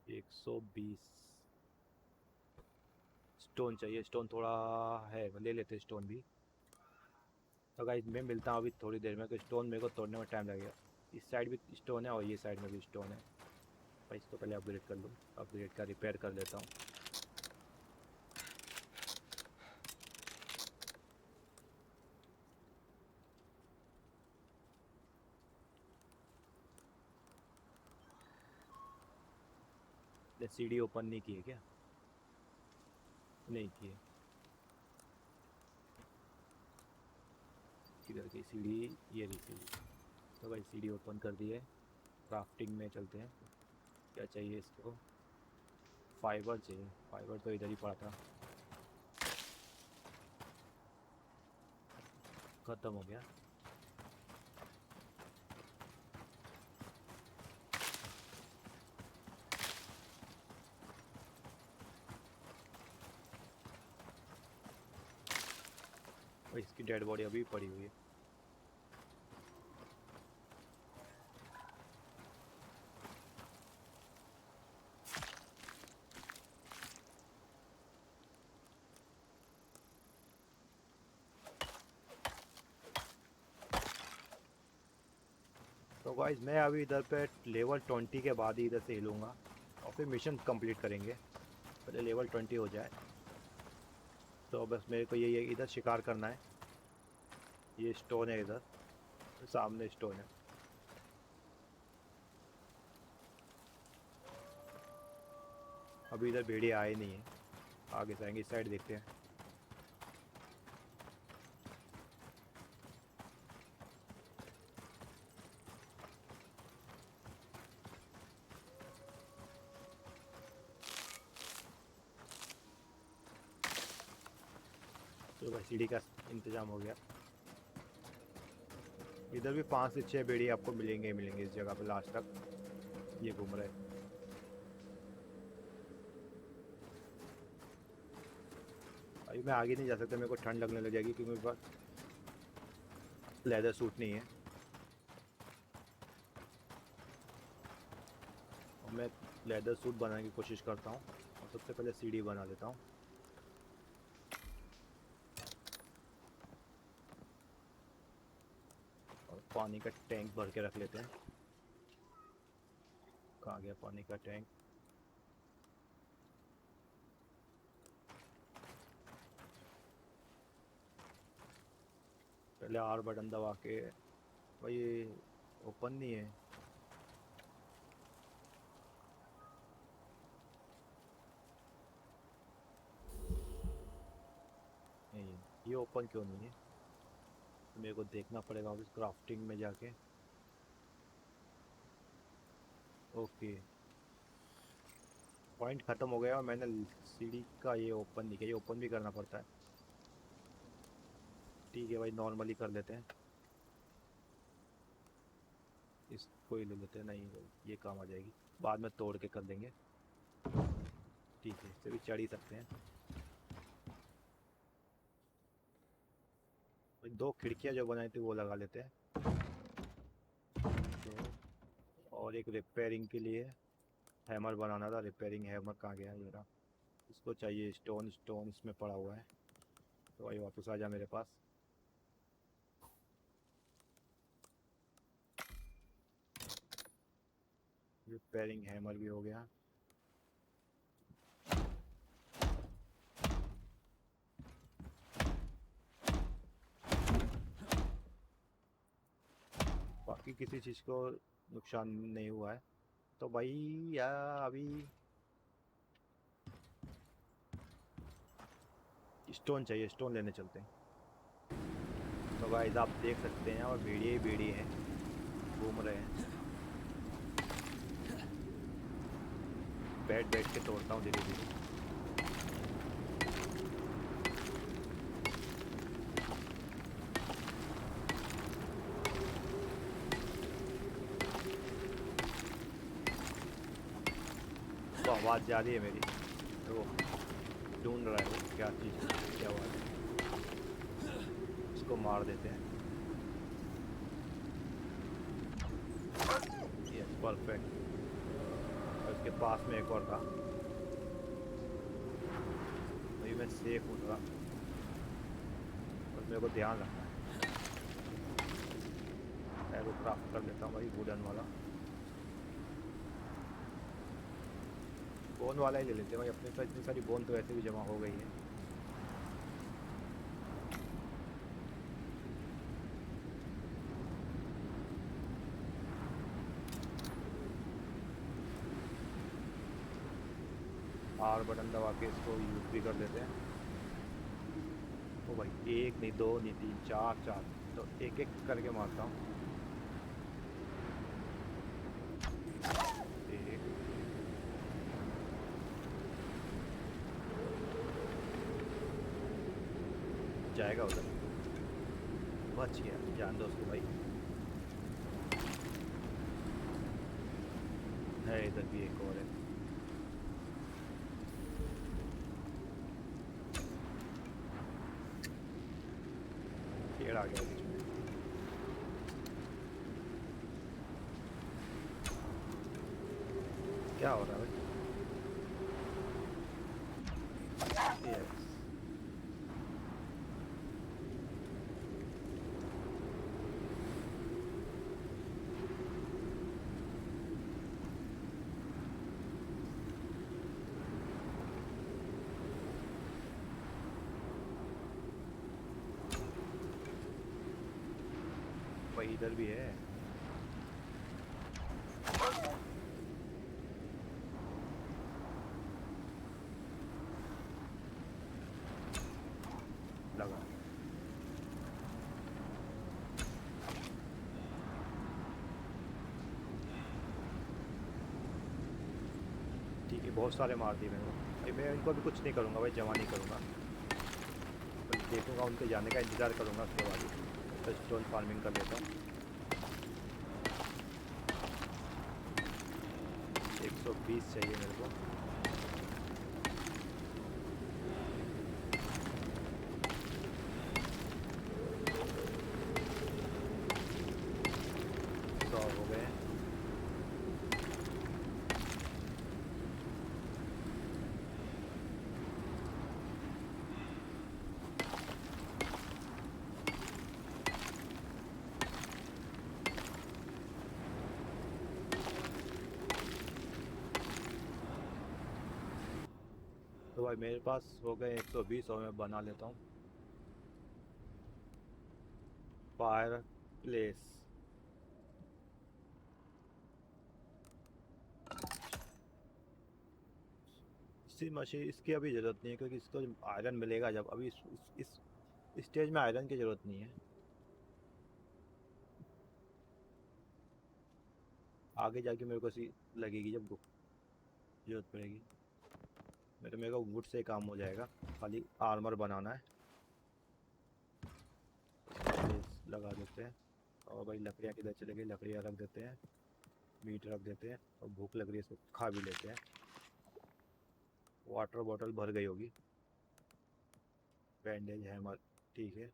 120 स्टोन चाहिए। स्टोन थोड़ा है, ले लेते हैं स्टोन भी। तो गाइस मैं मिलता हूँ अभी थोड़ी देर में, तो स्टोन मेरे को तोड़ने में टाइम लगेगा। इस साइड भी स्टोन है और ये साइड में भी स्टोन है। भाई इसको पहले अपग्रेड कर लूँ। अपग्रेड का रिपेयर कर लेता हूँ। सीढ़ी ओपन नहीं की है क्या? नहीं की है। किधर की सीढ़ी? ये रही सीढ़ी। तो भाई सीढ़ी ओपन कर दी है। क्राफ्टिंग में चलते हैं। क्या चाहिए इसको? फाइबर चाहिए। फाइबर तो इधर ही पड़ा था, ख़त्म हो गया। और इसकी डेड बॉडी अभी पड़ी हुई है। गाइस मैं अभी इधर पे लेवल 20 के बाद ही इधर से हिलूँगा और फिर मिशन कंप्लीट करेंगे। पहले लेवल 20 हो जाए। तो बस मेरे को ये इधर शिकार करना है। ये स्टोन है इधर, सामने स्टोन है। अभी इधर भेड़िए आए नहीं है, आगे से आएंगे। इस साइड देखते हैं। तो भाई सीढ़ी का इंतजाम हो गया। इधर भी 5 से 6 भेड़िए आपको मिलेंगे ही मिलेंगे इस जगह पे लास्ट तक। ये घूम रहे हैं। अभी मैं आगे नहीं जा सकता, मेरे को ठंड लगने लग जाएगी क्योंकि मेरे पास लेदर सूट नहीं है। और मैं लेदर सूट बनाने की कोशिश करता हूँ। और सबसे पहले सीढ़ी बना लेता हूँ। और पानी का टैंक भर के रख लेते हैं। कहाँ गया पानी का टैंक? पहले आर बटन दबा के। भाई ये ओपन नहीं है। नहीं, ये ओपन क्यों नहीं है? मेरे को देखना पड़ेगा उस क्राफ्टिंग में जाके। ओके, पॉइंट ख़त्म हो गया और मैंने सीढ़ी का ये ओपन नहीं किया। ये ओपन भी करना पड़ता है। ठीक है भाई, नॉर्मली कर लेते हैं। इसको ही ले लेते हैं। नहीं, ये काम आ जाएगी, बाद में तोड़ के कर देंगे। ठीक है, इससे भी चढ़ ही सकते हैं। भाई 2 खिड़कियाँ जो बनाई थी वो लगा लेते हैं। तो और एक रिपेयरिंग के लिए हैमर बनाना था। रिपेयरिंग हैमर कहाँ गया ये रहा। इसको चाहिए स्टोन। स्टोन इसमें पड़ा हुआ है। तो भाई वापस आ जा मेरे पास। रिपेयरिंग हैमर भी हो गया। बाकी किसी चीज़ को नुकसान नहीं हुआ है। तो भाई या अभी स्टोन चाहिए, स्टोन लेने चलते हैं। तो गाइस आप देख सकते हैं और भेड़िए ही भेड़िए हैं, घूम रहे हैं। बैठ बैठ के तोड़ता हूँ धीरे धीरे। तो आवाज़ जा रही है मेरी। तो ढूंढ रहा है वो क्या चीज़ है, क्या आवाज़ है। इसको मार देते हैं। Yes, perfect. उसके पास में एक और था। अभी मैं सेफ हूँ थोड़ा, बस मेरे को ध्यान रखना है। एरो क्राफ्ट कर लेता हूँ भाई, वुडन वाला। बोन वाला ही ले लेते हैं भाई, अपने पास इतनी सारी बोन तो वैसे भी जमा हो गई है। आर बटन दबा के इसको यूज़ भी कर लेते हैं। ओ भाई, एक नहीं, दो नहीं, तीन, चार चार। तो एक एक करके मारता हूँ। एक, जाएगा उधर, बच गया। जान दो उसको भाई। है इधर भी एक और है। पेड़ आ गया बीच में। क्या हो रहा है भाई? यस, इधर भी है। लगा। ठीक है, बहुत सारे मार दिए मैंने भाई। मैं इनको भी कुछ नहीं करूँगा भाई, जमा नहीं करूँगा। बस देखूँगा, उनके जाने का इंतज़ार करूँगा, उसके बाद ही स्टोन फार्मिंग कर लेता हूँ। 120 चाहिए मेरे को। तो हो गए। तो भाई मेरे पास हो गए 120 और मैं बना लेता हूँ फायर प्लेस। इसी मशीन इसकी अभी ज़रूरत नहीं है, क्योंकि इसको आयरन मिलेगा जब। अभी इस स्टेज में आयरन की ज़रूरत नहीं है, आगे जाके मेरे को सी लगेगी जब जरूरत पड़ेगी। मेरे को वुड से काम हो जाएगा, खाली आर्मर बनाना है। लगा देते हैं। और भाई लकड़ियाँ किधर चले गई? लकड़ियाँ रख देते हैं, मीट रख देते हैं, और भूख लग रही है, इसको खा भी लेते हैं। वाटर बॉटल भर गई होगी। बैंडेज है हमारे, ठीक है।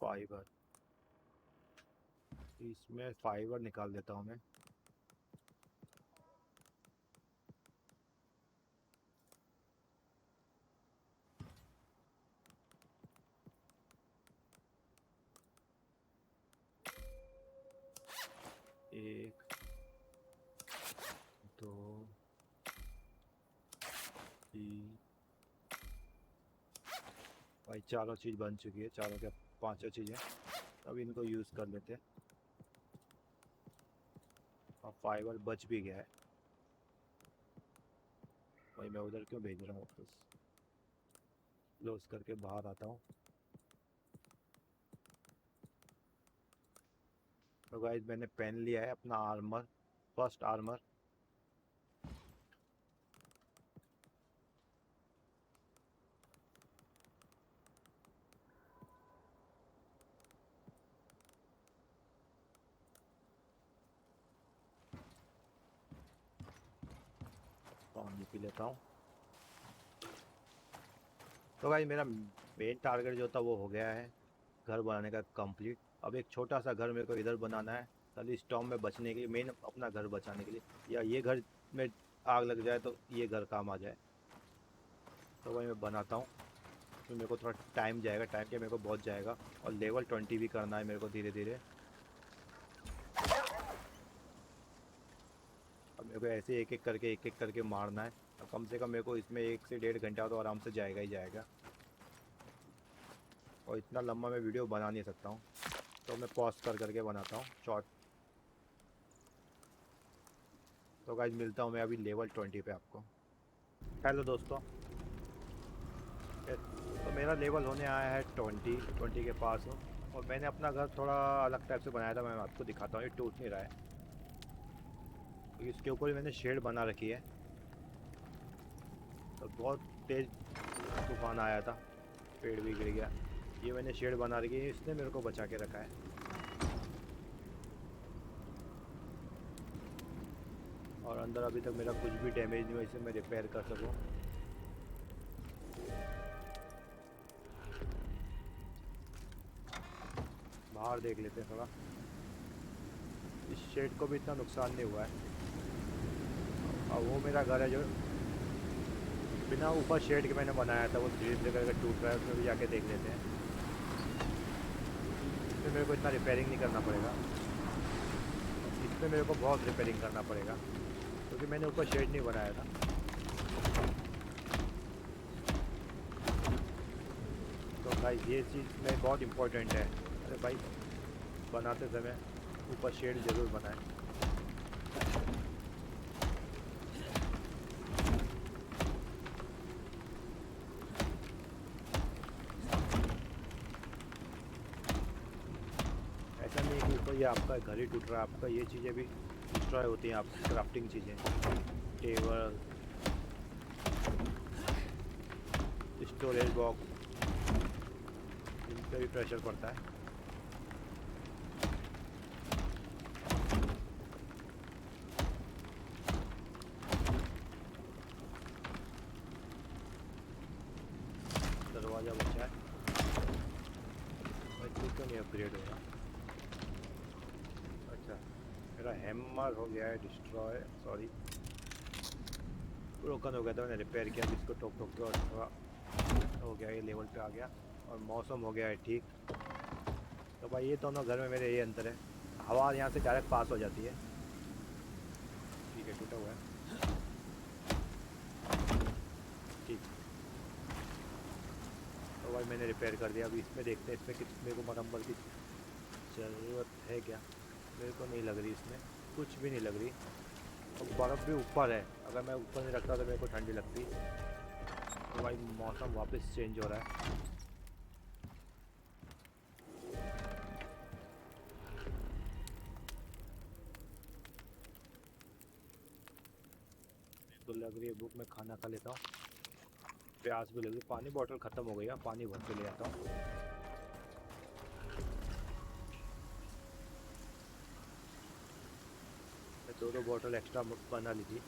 फाइबर, इसमें फाइबर निकाल देता हूँ मैं। एक, दो, तीन, भाई चारों चीज़ बन चुकी है, चारों क्या पांचों चीज़ें। अब इनको यूज़ कर लेते हैं। और फाइबर बच भी गया है। भाई मैं उधर क्यों भेज रहा हूँ वापस? क्लोज करके बाहर आता हूँ। तो गाइस मैंने पहन लिया है अपना आर्मर, फर्स्ट आर्मर। पानी पी लेता हूँ। तो भाई मेरा मेन टारगेट जो था वो हो गया है, घर बनाने का कंप्लीट। अब एक छोटा सा घर मेरे को इधर बनाना है, खाली स्टॉर्म में बचने के लिए, मेन अपना घर बचाने के लिए। या ये घर में आग लग जाए तो ये घर काम आ जाए। तो भाई मैं बनाता हूँ। तो मेरे को थोड़ा टाइम जाएगा, टाइम क्या मेरे को बहुत जाएगा। और लेवल 20 भी करना है मेरे को धीरे धीरे। अब मेरे को ऐसे एक एक करके मारना है। और कम से कम मेरे को इसमें 1 से 1.5 घंटा तो आराम से जाएगा ही जाएगा। और इतना लंबा मैं वीडियो बना नहीं सकता हूँ, तो मैं पॉज करके बनाता हूँ शॉर्ट। तो गाइज मिलता हूँ मैं अभी लेवल 20 पे आपको। हेलो दोस्तों, तो मेरा लेवल होने आया है 20 के पास हूँ। और मैंने अपना घर थोड़ा अलग टाइप से बनाया था, मैं आपको दिखाता हूँ। ये टूट नहीं रहा है, क्योंकि इसके ऊपर मैंने शेड बना रखी है। तो बहुत तेज़ तूफान आया था, पेड़ भी गिर गया। ये मैंने शेड बना रखी है, इसने मेरे को बचा के रखा है। और अंदर अभी तक मेरा कुछ भी डैमेज नहीं हुआ, इसे मैं रिपेयर कर सकूँ। बाहर देख लेते हैं थोड़ा। इस शेड को भी इतना नुकसान नहीं हुआ है। और वो मेरा घर है जो बिना ऊपर शेड के मैंने बनाया था, वो धीरे धीरे करके टूट रहा है। उसमें भी जाके देख लेते हैं। इसमें मेरे को इतना रिपेयरिंग नहीं करना पड़ेगा, इसमें मेरे को बहुत रिपेयरिंग करना पड़ेगा, क्योंकि मैंने ऊपर शेड नहीं बनाया था। भाई ये चीज़ में बहुत इम्पोर्टेंट है। अरे भाई बनाते समय ऊपर शेड ज़रूर बनाएं। ऐसा नहीं है कि ऊपर ये आपका घर ही टूट रहा है, आपका ये चीज़ें भी डिस्ट्रॉय होती हैं, आपकी क्राफ्टिंग चीज़ें, टेबल, स्टोरेज बॉक्स, इन पे भी प्रेशर पड़ता है। दरवाज़ा बचा है भाई, तू क्यों नहीं अपग्रेड हो रहा? अच्छा, मेरा हैमर हो गया है डिस्ट्रॉय, सॉरी ब्रोकन हो गया था, मैंने रिपेयर किया, इसको ठोक ठोक के, और थोड़ा हो गया, ये लेवल पे आ गया। और मौसम हो गया है ठीक। तो भाई ये दोनों घर में मेरे ये अंतर है, हवा यहाँ से डायरेक्ट पास हो जाती है। ठीक है, टूटा हुआ है, ठीक। तो भाई मैंने रिपेयर कर दिया। अभी इसमें देखते हैं इसमें किस मेरे को मरम्मत की ज़रूरत है क्या। मेरे को नहीं लग रही, इसमें कुछ भी नहीं लग रही। और बर्फ़ भी ऊपर है, अगर मैं ऊपर नहीं रखता तो मेरे को ठंडी लगती। तो भाई मौसम वापस चेंज हो रहा है। तो लग रही है भूख, मैं खाना खा लेता हूँ, प्यास भी लगी। पानी बॉटल ख़त्म हो गई है, पानी भर के ले आता हूँ। मैं दो बॉटल एक्स्ट्रा बना ली थी,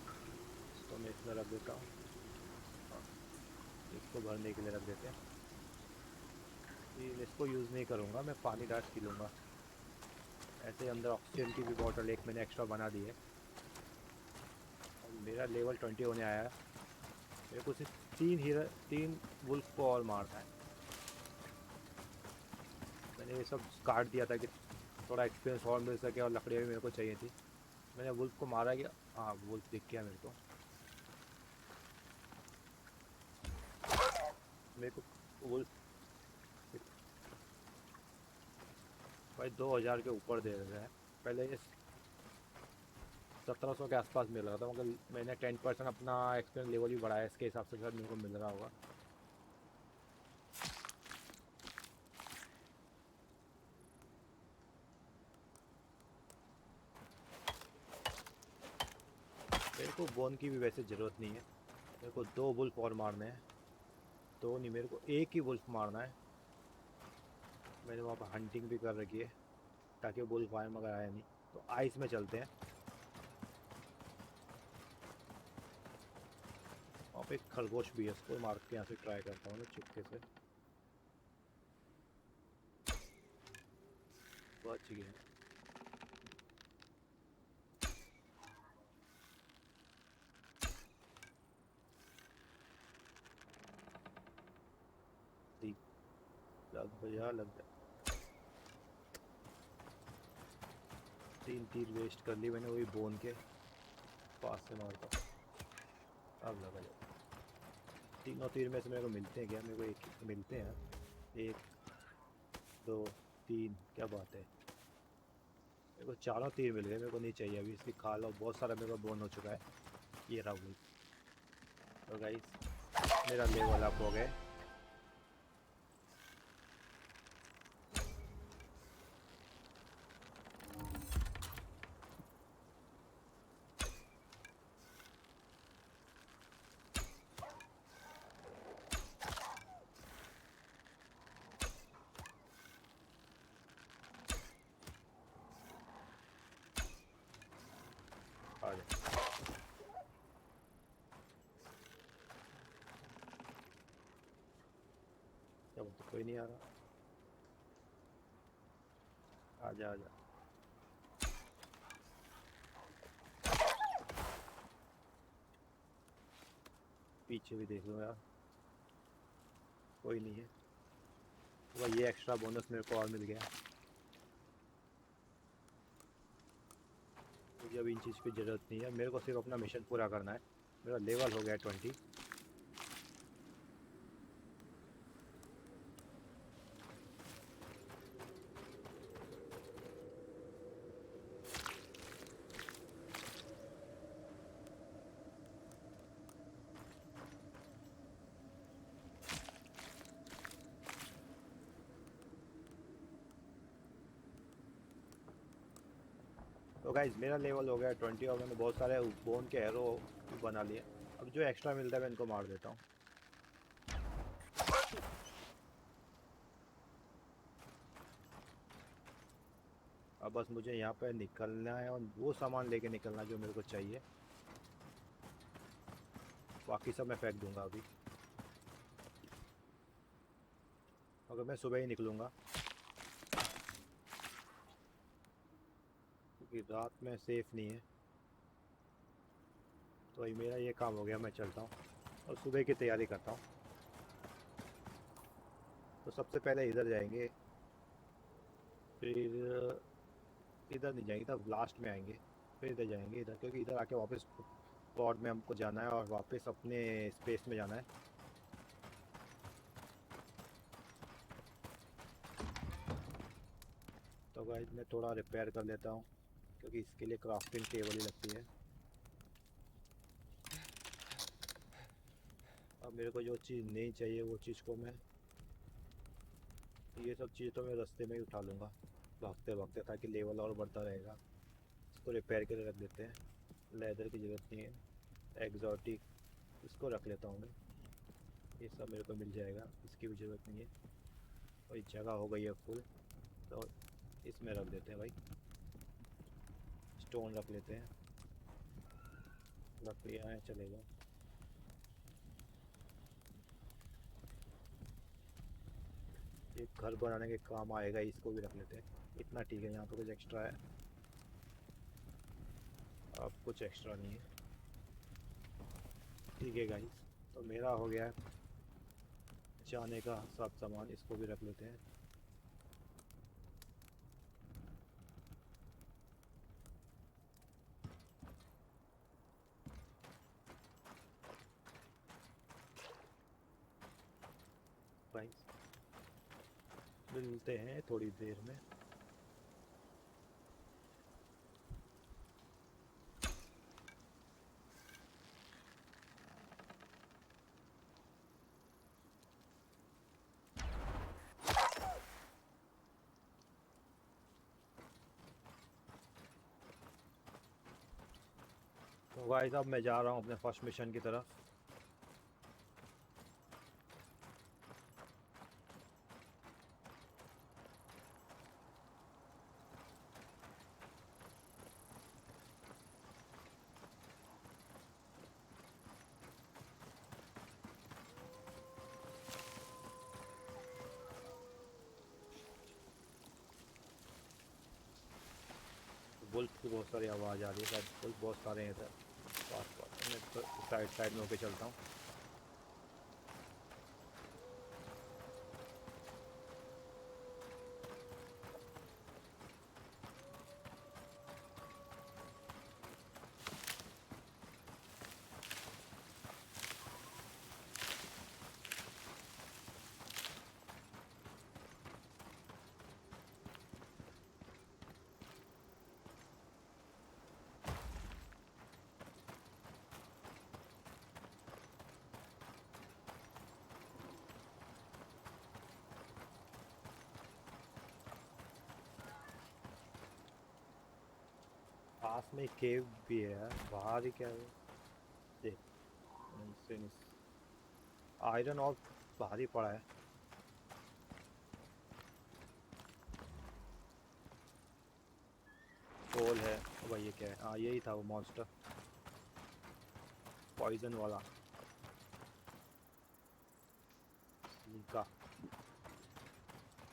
तो मैं इसमें रख देता हूँ। हाँ, इसको भरने के लिए रख देते हैं। फिर इसको यूज़ नहीं करूँगा, मैं पानी डायरेक्ट पी लूँगा। ऐसे अंदर ऑक्सीजन की भी बॉटल एक मैंने एक्स्ट्रा बना दी है। और मेरा लेवल 20 होने आया है। मेरे को सिर्फ 3 वुल्फ को और मारना है। मैंने ये सब काट दिया था कि थोड़ा एक्सपीरियंस और मिल सके, और लकड़ियाँ भी मेरे को चाहिए थी। मैंने वुल्फ को मारा गया, हाँ वुल्फ दिख गया मेरे को। मेरे को वुल्फ भाई 2000 के ऊपर दे रहे हैं। पहले ये 1700 के आसपास मिल रहा था, मगर मैंने 10% अपना एक्सपीरियंस लेवल भी बढ़ाया, इसके हिसाब से शायद मेरे को मिल रहा होगा। मेरे को बोन की भी वैसे ज़रूरत नहीं है। मेरे को 2 वुल्फ और मारने हैं। दो नहीं, मेरे को एक ही वुल्फ मारना है। मैंने वहाँ पर हंटिंग भी कर रखी है, ताकि वुल्फ आए, मगर आया नहीं। तो आइस में चलते हैं। वहाँ पे एक खरगोश भी है, उसको मार के यहाँ से ट्राई करता हूँ मैं चुपके से। बच गया। ठीक, लग भैया लग जा। 3 तीर वेस्ट कर ली मैंने, वही बोन के पास से मारता हूँ। अब लगा जाए। तीनों तीर में से मेरे को मिलते हैं क्या? मेरे को एक मिलते हैं। 1 2 3, क्या बात है। मेरे को चारों तीर मिल गए, मेरे को नहीं चाहिए अभी, इसकी खा लो। बहुत सारा मेरे को बोन हो चुका है। ये रहा वही। तो गाइस मेरा लेवल अप हो गए। आ जाए। क्या बोलते, कोई नहीं आ रहा? आजा आजा। पीछे भी देख लो यार, कोई नहीं है। तो भाई ये एक्स्ट्रा बोनस मेरे को और मिल गया। मुझे अभी इन चीज़ की ज़रूरत नहीं है, मेरे को सिर्फ अपना मिशन पूरा करना है। मेरा लेवल हो गया 20। तो गाइज मेरा लेवल हो गया 20 और मैंने बहुत सारे बोन के एरो बना लिए। अब जो एक्स्ट्रा मिलता है मैं इनको मार देता हूँ। अब बस मुझे यहाँ पे निकलना है और वो सामान लेके निकलना जो मेरे को चाहिए। बाकी सब मैं फेंक दूंगा अभी, अगर मैं सुबह ही निकलूँगा, क्योंकि रात में सेफ़ नहीं है। तो भाई मेरा ये काम हो गया, मैं चलता हूँ और सुबह की तैयारी करता हूँ। तो सबसे पहले इधर जाएंगे, फिर इधर नहीं जाएंगे, तब लास्ट में आएंगे, फिर इधर जाएंगे इधर, क्योंकि इधर आके वापस पॉड में हमको जाना है और वापस अपने स्पेस में जाना है। तो गाइस मैं थोड़ा रिपेयर कर लेता हूँ, क्योंकि इसके लिए क्राफ्टिंग टेबल ही लगती है। अब मेरे को जो चीज़ नहीं चाहिए वो चीज़ को मैं, ये सब चीज़ तो मैं रास्ते में ही उठा लूँगा भागते भागते, ताकि लेवल और बढ़ता रहेगा। इसको रिपेयर के लिए रख देते हैं, लेदर की ज़रूरत नहीं है। एग्जॉटिक इसको रख लेता हूँ मैं, ये सब मेरे को मिल जाएगा, इसकी भी ज़रूरत नहीं है। वही जगह हो गई है फुल, तो इसमें रख देते हैं भाई। स्टोन रख लेते हैं, लकड़ियाँ हैं चलेगा। ये घर बनाने के काम आएगा, इसको भी रख लेते हैं। इतना ठीक है, यहाँ पे कुछ एक्स्ट्रा है, अब कुछ एक्स्ट्रा नहीं है। ठीक है गाइस, तो मेरा हो गया है जाने का सब सामान, इसको भी रख लेते हैं। गाइस मिलते हैं थोड़ी देर में। तो गाइस अब मैं जा रहा हूँ अपने फर्स्ट मिशन की तरफ। वुल्फ की बहुत सारी आवाज़ आ रही है, शायद वुल्फ बहुत सारे हैं इधर पास पास। मैं तो साइड साइड में होके चलता हूँ। पास में केव भी है यार, बाहर ही क्या है देख। आयरन और बाहर ही पड़ा है। कोल है। भाई ये क्या है? हाँ यही था वो मॉन्स्टर, पॉइजन वाला का।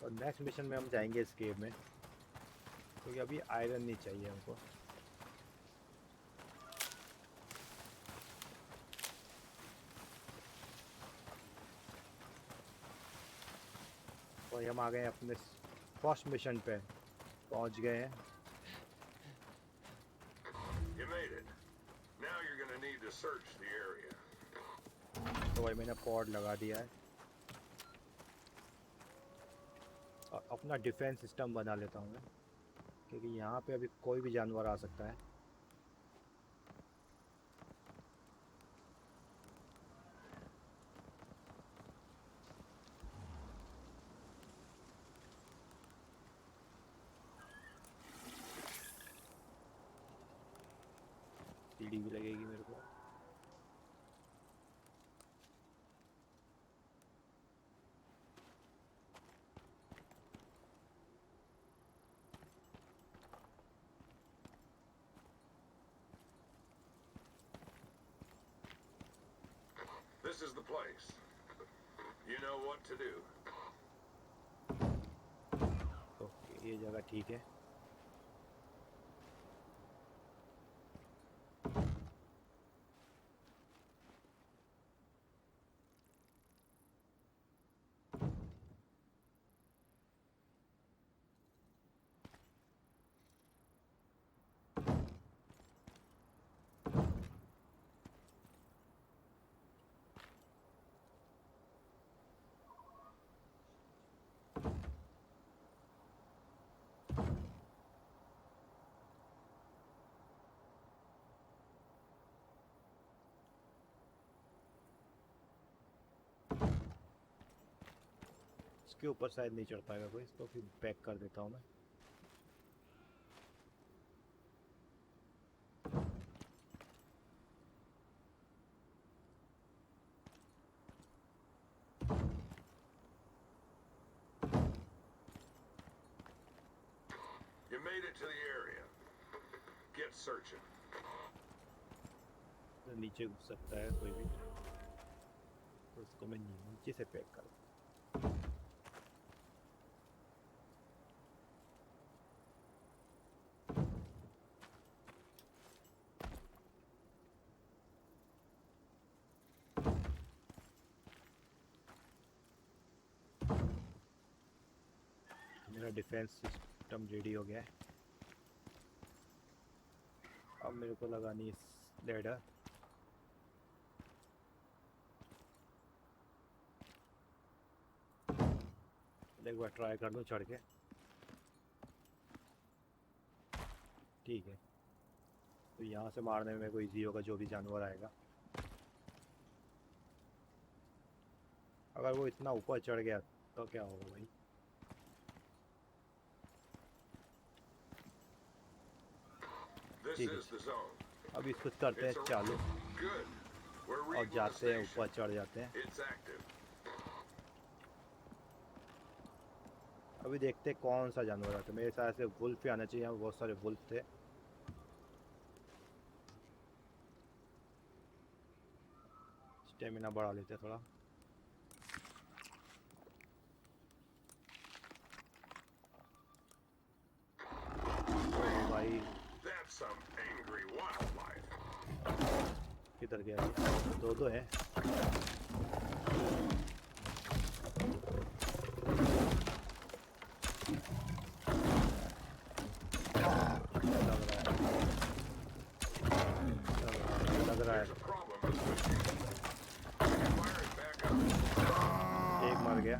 और नेक्स्ट मिशन में हम जाएंगे इस केव में, क्योंकि अभी आयरन नहीं चाहिए हमको। और हम आ गए हैं अपने फर्स्ट मिशन पे, पहुंच गए हैं। You made it. Now you're gonna need to search the area. तो भाई मैंने पॉड लगा दिया है और अपना डिफेंस सिस्टम बना लेता हूँ मैं, क्योंकि यहाँ पे अभी कोई भी जानवर आ सकता है। सीढ़ी भी लगेगी मेरे को। This is the place. You know what to do. Okay, ये जगह ठीक है। इसके ऊपर शायद नहीं चढ़ पाएगा कोई, इसको फिर पैक कर देता हूँ मैं। You made it to the area. Get searching. तो नीचे घुस सकता है कोई भी, तो इसको मैं नीचे से पैक कर। मेरा डिफेंस सिस्टम रेडी हो गया है। अब मेरे को लगानी लेडर। एक बार ट्राई कर दूं चढ़ के। ठीक है, तो यहाँ से मारने में कोई इजी होगा जो भी जानवर आएगा। अगर वो इतना ऊपर चढ़ गया तो क्या होगा भाई? This ठीक है, is the zone. अब इसको करते हैं चालू Good. We're और reading the जाते हैं, station. ऊपर चढ़ जाते हैं। It's active. अभी देखते हैं कौन सा जानवर आता है। मेरे हिसाब से वुल्फ ही आना चाहिए, यहाँ बहुत सारे वुल्फ थे। स्टेमिना बढ़ा लेते हैं थोड़ा। ओ भाई, That's some angry wildlife. किधर गया ये? दो है। लग रहा है There's a problem with switching. Fire it back up. एक मर गया।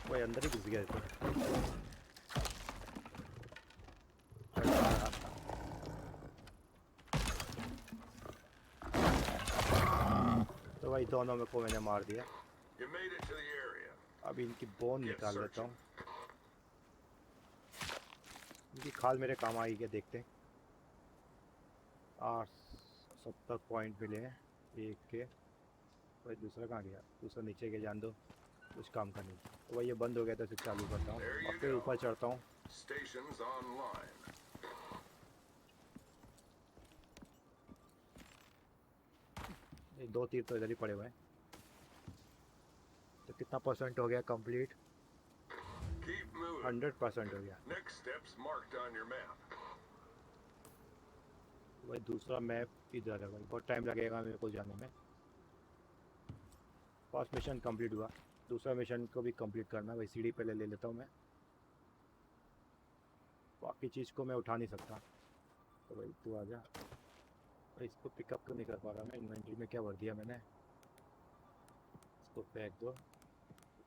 कोई अंदर ही घुस गया इसको। तो भाई दोनों में को मैंने मार दिया। You made it to the area. अब इनकी बोन निकाल लेता हूँ। इनकी खाल मेरे काम आई क्या, देखते हैं। 70 पॉइंट मिले हैं एक के। भाई दूसरा कहाँ गया? दूसरा नीचे के, जान दो, कुछ काम का नहीं। तो भाई ये बंद हो गया, तो इसे चालू करता हूँ और फिर ऊपर चढ़ता हूँ। Stations online. ये 2 तीर तो इधर ही पड़े हुए हैं। तो कितना परसेंट हो गया कंप्लीट? Keep moving. 100% हो गया। Next steps marked on your map. भाई दूसरा मैप इधर है भाई, बहुत टाइम लगेगा मेरे को जाने में। फर्स्ट मिशन कंप्लीट हुआ, दूसरा मिशन को भी कंप्लीट करना है। भाई सीढ़ी पहले ले लेता हूँ मैं, बाकी चीज़ को मैं उठा नहीं सकता। तो भाई तू आ जा। भाई इसको पिकअप तो नहीं कर पा रहा मैं, इन्वेंट्री में क्या भर दिया मैंने। इसको फेंक दो,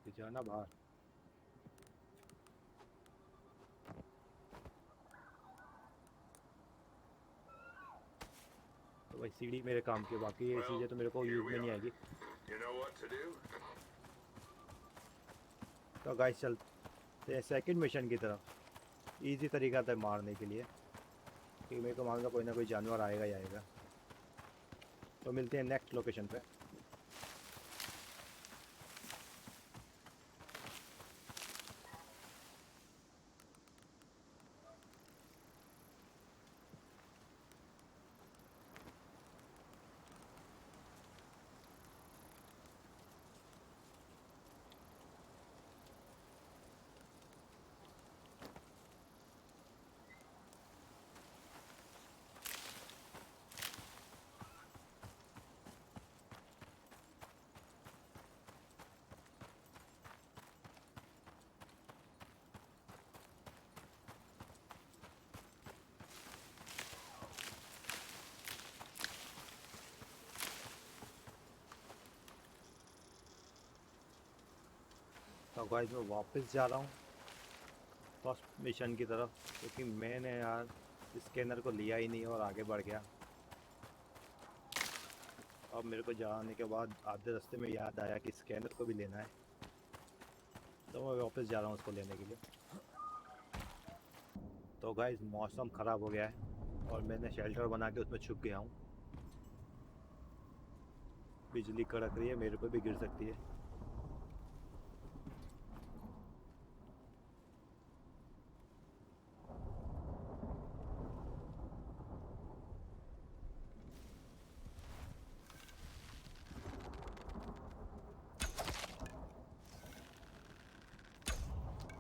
तो जाना बाहर। तो भाई सीढ़ी मेरे काम की, बाकी ये चीज़ें तो मेरे को यूज़ में नहीं आएगी। You know what to do? तो गाइस चलते हैं सेकंड मिशन की तरफ। इजी तरीका था मारने के लिए। कि मेरे को मालूम कोई ना कोई जानवर आएगा ही आएगा। तो मिलते हैं नेक्स्ट लोकेशन पे। तो गाइस मैं वापस जा रहा हूँ फर्स्ट मिशन की तरफ, क्योंकि मैंने यार स्कैनर को लिया ही नहीं और आगे बढ़ गया। अब मेरे को जाने के बाद आधे रास्ते में याद आया कि स्कैनर को भी लेना है, तो मैं वापस जा रहा हूँ उसको लेने के लिए। तो गाइस मौसम ख़राब हो गया है और मैंने शेल्टर बना के उसमें छुप गया हूँ। बिजली कड़क रही है, मेरे पे भी गिर सकती है।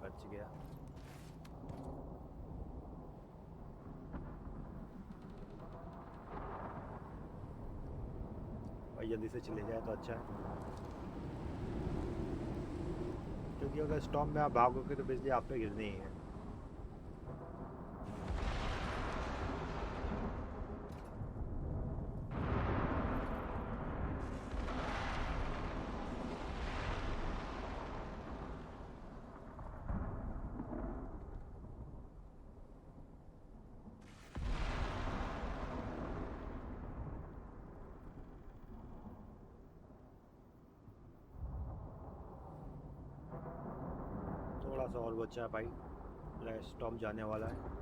बच गया। भाई जल्दी से चले जाए तो अच्छा है, क्योंकि अगर स्टॉर्म में आप भागोगे तो बिजली आप पे गिरनी ही है। थोड़ा सा और बचा है भाई, स्टॉर्म जाने वाला है।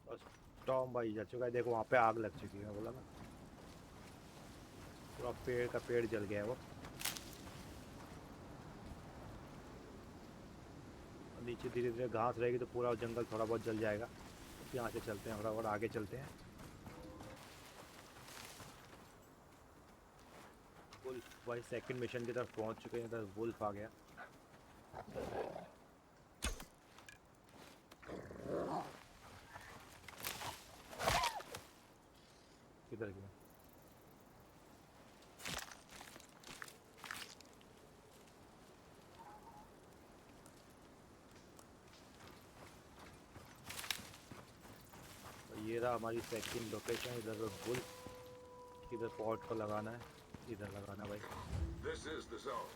बस स्टॉर्म भाई जा चुका है, देखो वहाँ पे आग लग चुकी है, मैं बोला ना पूरा पेड़ का पेड़ जल गया है वो। और नीचे धीरे धीरे घास रहेगी तो पूरा जंगल थोड़ा बहुत जल जाएगा। यहाँ से चलते हैं, फटाफट आगे चलते हैं। वुल्फ भाई सेकंड मिशन की तरफ पहुँच चुके हैं, इधर वुल्फ आ गया। किधर गया? तो ये रहा हमारी सेकंड लोकेशन, इधर वुल्फ। इधर पॉट को लगाना है, इधर लगाना भाई। This is the zone.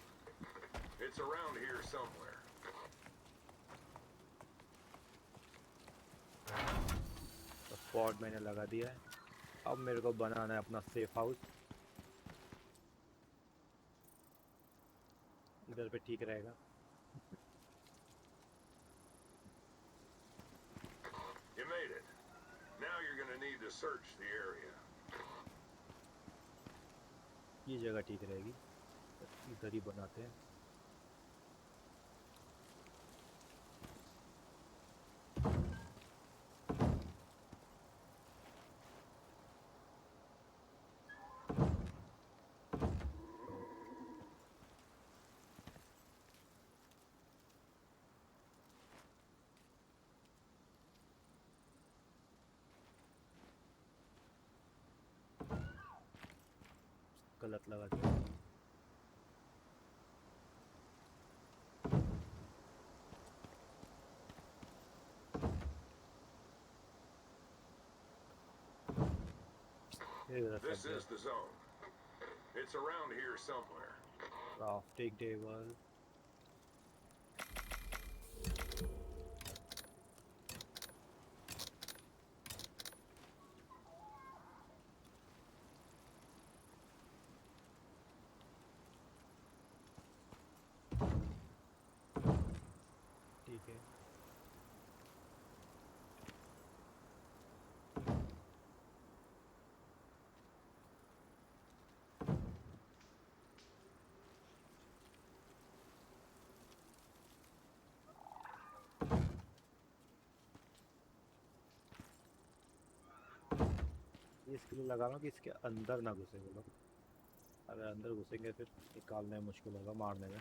It's around here somewhere. तो पॉट मैंने लगा दिया है। अब मेरे को बनाना है अपना सेफ हाउस। इधर पे ठीक रहेगा। You made it. Now you're gonna need to search the area. ये जगह ठीक रहेगी, इधर ही बनाते हैं। गलत लगा दिया। ये This सब is the zone. It's around here somewhere. Crafting table. ठीक है। ये इसके लिए लगा रहा हूँ कि इसके अंदर ना घुसे वो लोग। अगर अंदर घुसेंगे फिर निकालने में मुश्किल होगा, मारने में।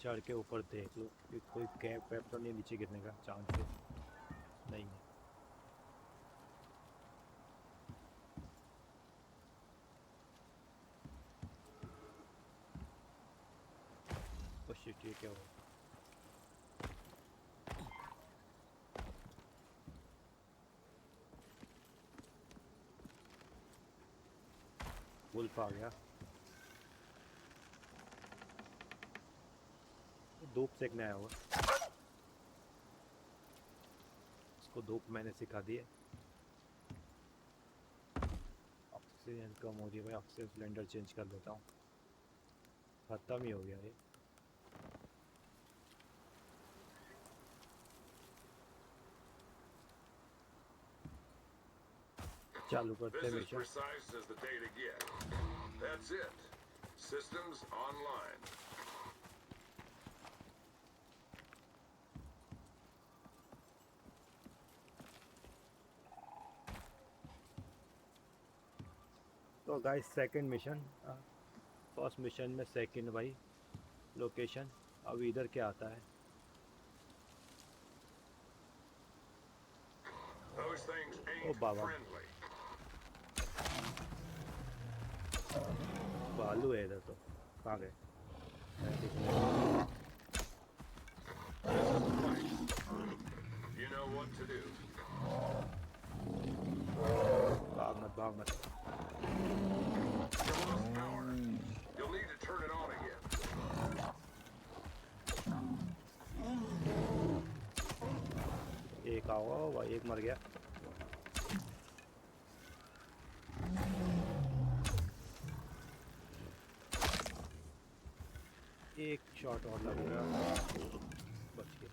चढ़ के ऊपर देख लो कि कोई कैप वैप तो नहीं, नीचे गिरने का चांस नहीं है। ओ शिट, ये क्या हुआ? वुल्फ आ गया। धूप सेकने आया हुआ। उसको धूप मैंने सिखा दी है। ऑक्सीजन कम हो रही है भाई, ऑक्सीजन सिलेंडर चेंज कर देता हूँ। खत्म ही हो गया ये। चालू करते This हैं is mission. precise as the data get. That's it. Systems online. तो guys second mission, first mission में सेकंड भाई लोकेशन। अब इधर क्या आता है? Those things O ain't Baba, friendly. बालू है इधर तो। कहाँ गए? This is the place. You know what to do. भाग मत, भाग मत। You lost power. You'll need to turn it on again. एक आओ भाई, एक मर गया। एक शॉट और लगेगा, बच गया।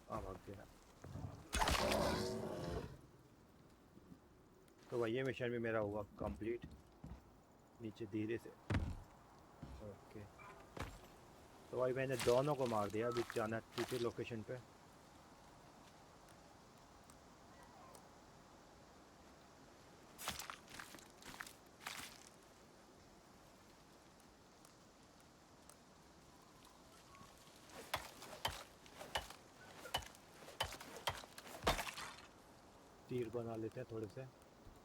भाग गया। तो भाई ये मिशन भी मेरा हुआ कंप्लीट। नीचे धीरे से। ओके, तो भाई मैंने दोनों को मार दिया। अभी जाना है दूसरी लोकेशन पे। तीर बना लेते हैं थोड़े से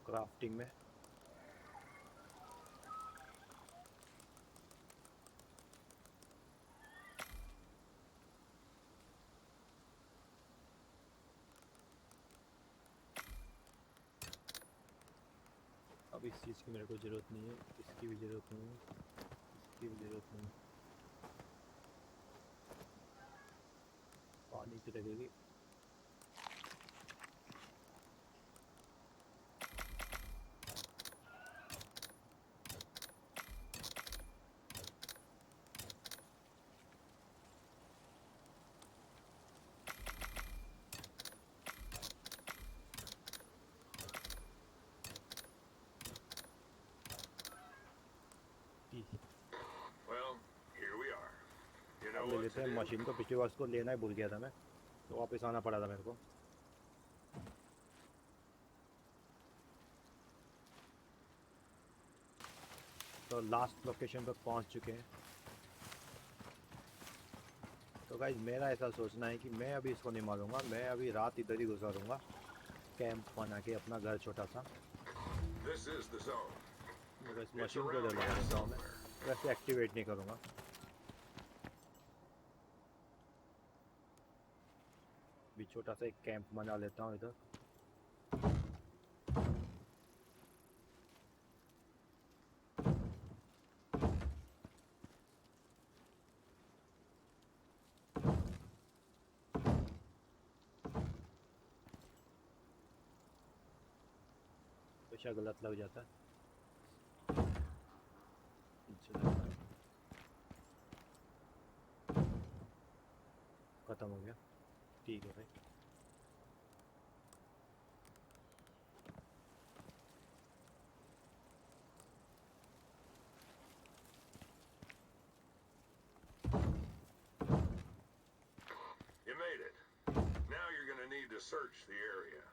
क्राफ्टिंग में। अब इस चीज़ की मेरे को ज़रूरत नहीं है, इसकी भी ज़रूरत नहीं है, इसकी भी ज़रूरत नहीं है। पानी की लगेगी। Well, here we are. You know अब ले what लेते to do? मशीन को पिछली बार उसको लेना ही भूल गया था मैं, तो वापस आना पड़ा था मेरे को। तो लास्ट लोकेशन पर पहुंच चुके हैं। तो गाइज मेरा ऐसा सोचना है कि मैं अभी इसको नहीं मारूंगा, मैं अभी रात इधर ही गुजारूंगा कैंप बना के अपना घर छोटा सा। This is the zone. मगर इस It's मशीन को around इधर लगा here देता हूँ मैं, somewhere. वैसे एक्टिवेट नहीं करूँगा। भी छोटा सा एक कैंप बना लेता हूँ इधर। हमेशा गलत लग जाता है। खत्म हो गया, ठीक है भाई। You made it. Now you're gonna need to search the area.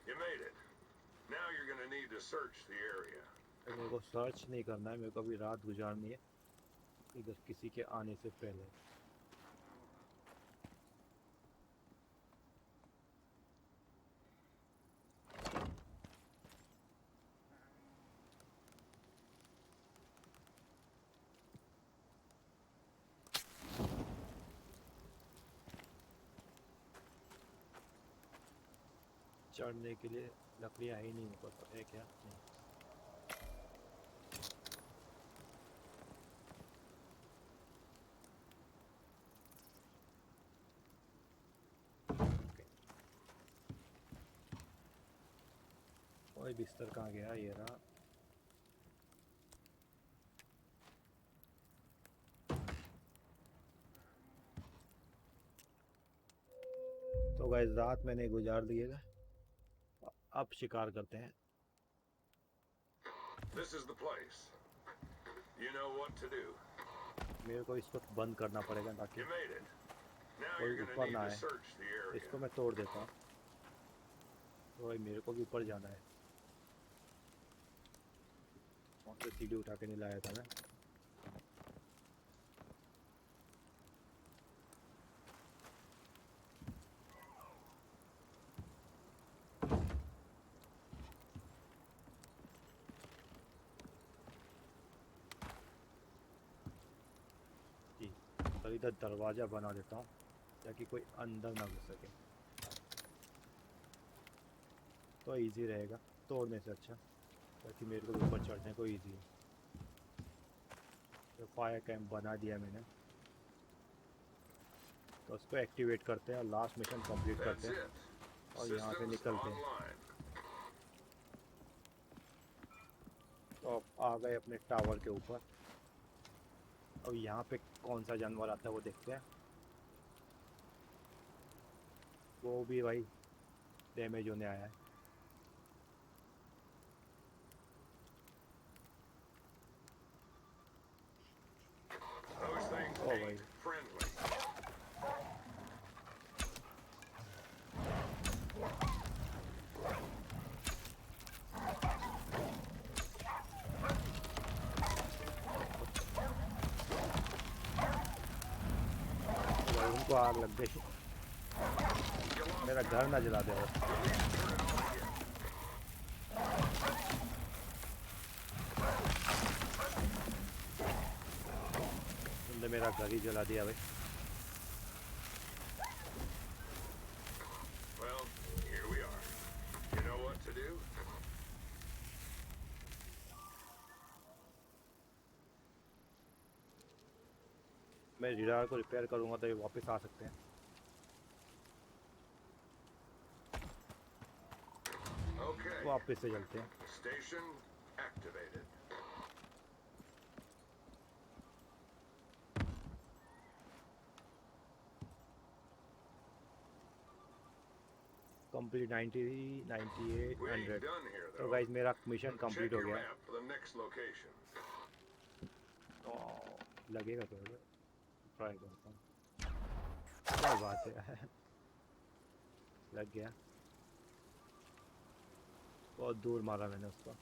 You made it. Now you're gonna need to search the area. तो मेरे को सर्च नहीं करना है, मेरे को अभी रात गुजारनी है इधर किसी के आने से पहले। चढ़ने के लिए लकड़ियाँ ही नहीं, ऊपर पर है क्या? नहीं। ओए बिस्तर कहाँ गया? ये रहा। तो गाइस रात मैंने गुजार दी है, अब शिकार करते हैं। This is the place. You know what to do. मेरे को इसको बंद करना पड़ेगा ताकि You made it. Now कोई you're gonna ऊपर need ना to आए। search the area. इसको मैं तोड़ देता हूँ। तो भाई मेरे को भी ऊपर जाना है। वहाँ से सीढ़ी उठा के नहीं लाया था मैं। जी, तो इधर दरवाज़ा बना देता हूँ ताकि कोई अंदर ना घुस सके, तो इजी रहेगा तोड़ने से अच्छा, ताकि मेरे को ऊपर चढ़ने को इजी है। तो फायर कैंप बना दिया मैंने, तो उसको एक्टिवेट करते हैं और लास्ट मिशन कंप्लीट करते That's हैं it. और यहाँ से Systems निकलते हैं। online. तो अब आ गए अपने टावर के ऊपर। अब यहाँ पे कौन सा जानवर आता है वो देखते हैं। वो भी भाई डैमेज होने आया है। Those things Oh, ain't wait. friendly. भाई उनको आग लग गई, मेरा घर ना जला दे बस। तुमने मेरा घर ही जला दिया भाई। Well, here we are. You know what to do? मैं रिडार को रिपेयर करूँगा तो ये वापस आ सकते हैं। Okay. वापस से चलते हैं। Station activated. Complete 90 98 We ain't 100। done here, तो though. गाइस मेरा मिशन कंप्लीट Check हो your गया है। map for the next location. तो लगेगा थोड़ा, ट्राई करता हूँ। क्या बात है लग गया। बहुत दूर मारा मैंने उसको।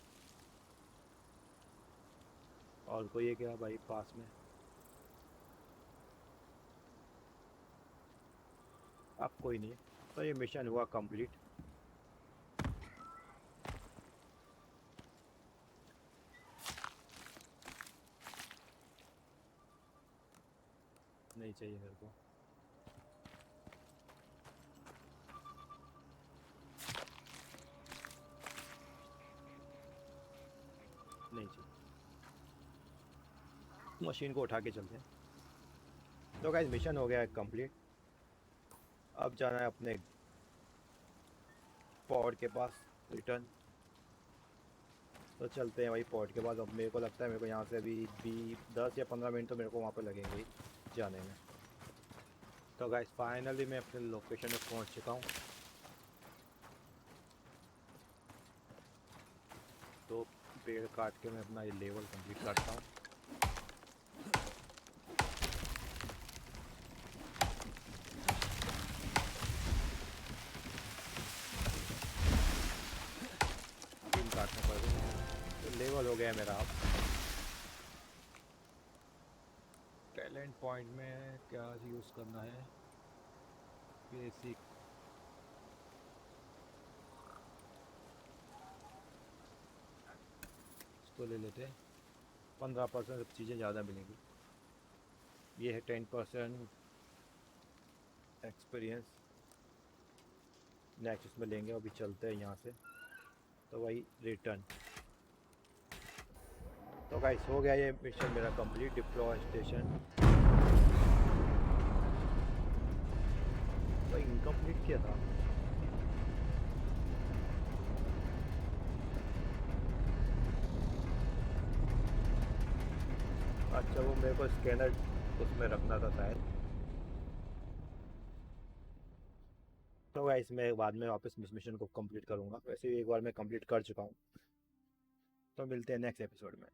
और कोई है क्या भाई पास में? अब कोई नहीं है। तो ये मिशन हुआ कंप्लीट। नहीं चाहिए मेरे को। नहीं चाहिए। मशीन को उठा के चलते हैं। तो गाइस मिशन हो गया है कंप्लीट। अब जाना है अपने पॉड के पास रिटर्न। तो चलते हैं वही पॉड के पास। अब मेरे को लगता है मेरे को यहाँ से अभी भी 10 या 15 मिनट तो मेरे को वहाँ पे लगेंगे ही जाने में। तो गाइस फाइनली मैं अपने लोकेशन पे पहुँच चुका हूँ। तो पेड़ काट के मैं अपना ये लेवल कंप्लीट करता हूँ। तीन काटने पड़ गए तो लेवल हो गया है मेरा। अब टैलेंट पॉइंट में क्या यूज़ करना है? बेसिक इसको ले लेते हैं। 15% चीज़ें ज़्यादा मिलेंगी। ये है 10% एक्सपीरियंस। नेक्स्ट इसमें लेंगे। अभी चलते हैं यहाँ से। तो वही रिटर्न। तो गाइस हो गया ये मिशन मेरा कंप्लीट। डिप्लॉय स्टेशन तो इनकम्प्लीट किया था। अच्छा वो मेरे को स्कैनर उसमें रखना था शायद। तो गाइस मैं बाद में वापस इस मिशन को कंप्लीट करूँगा। वैसे एक बार मैं कंप्लीट कर चुका हूँ। तो मिलते हैं नेक्स्ट एपिसोड में।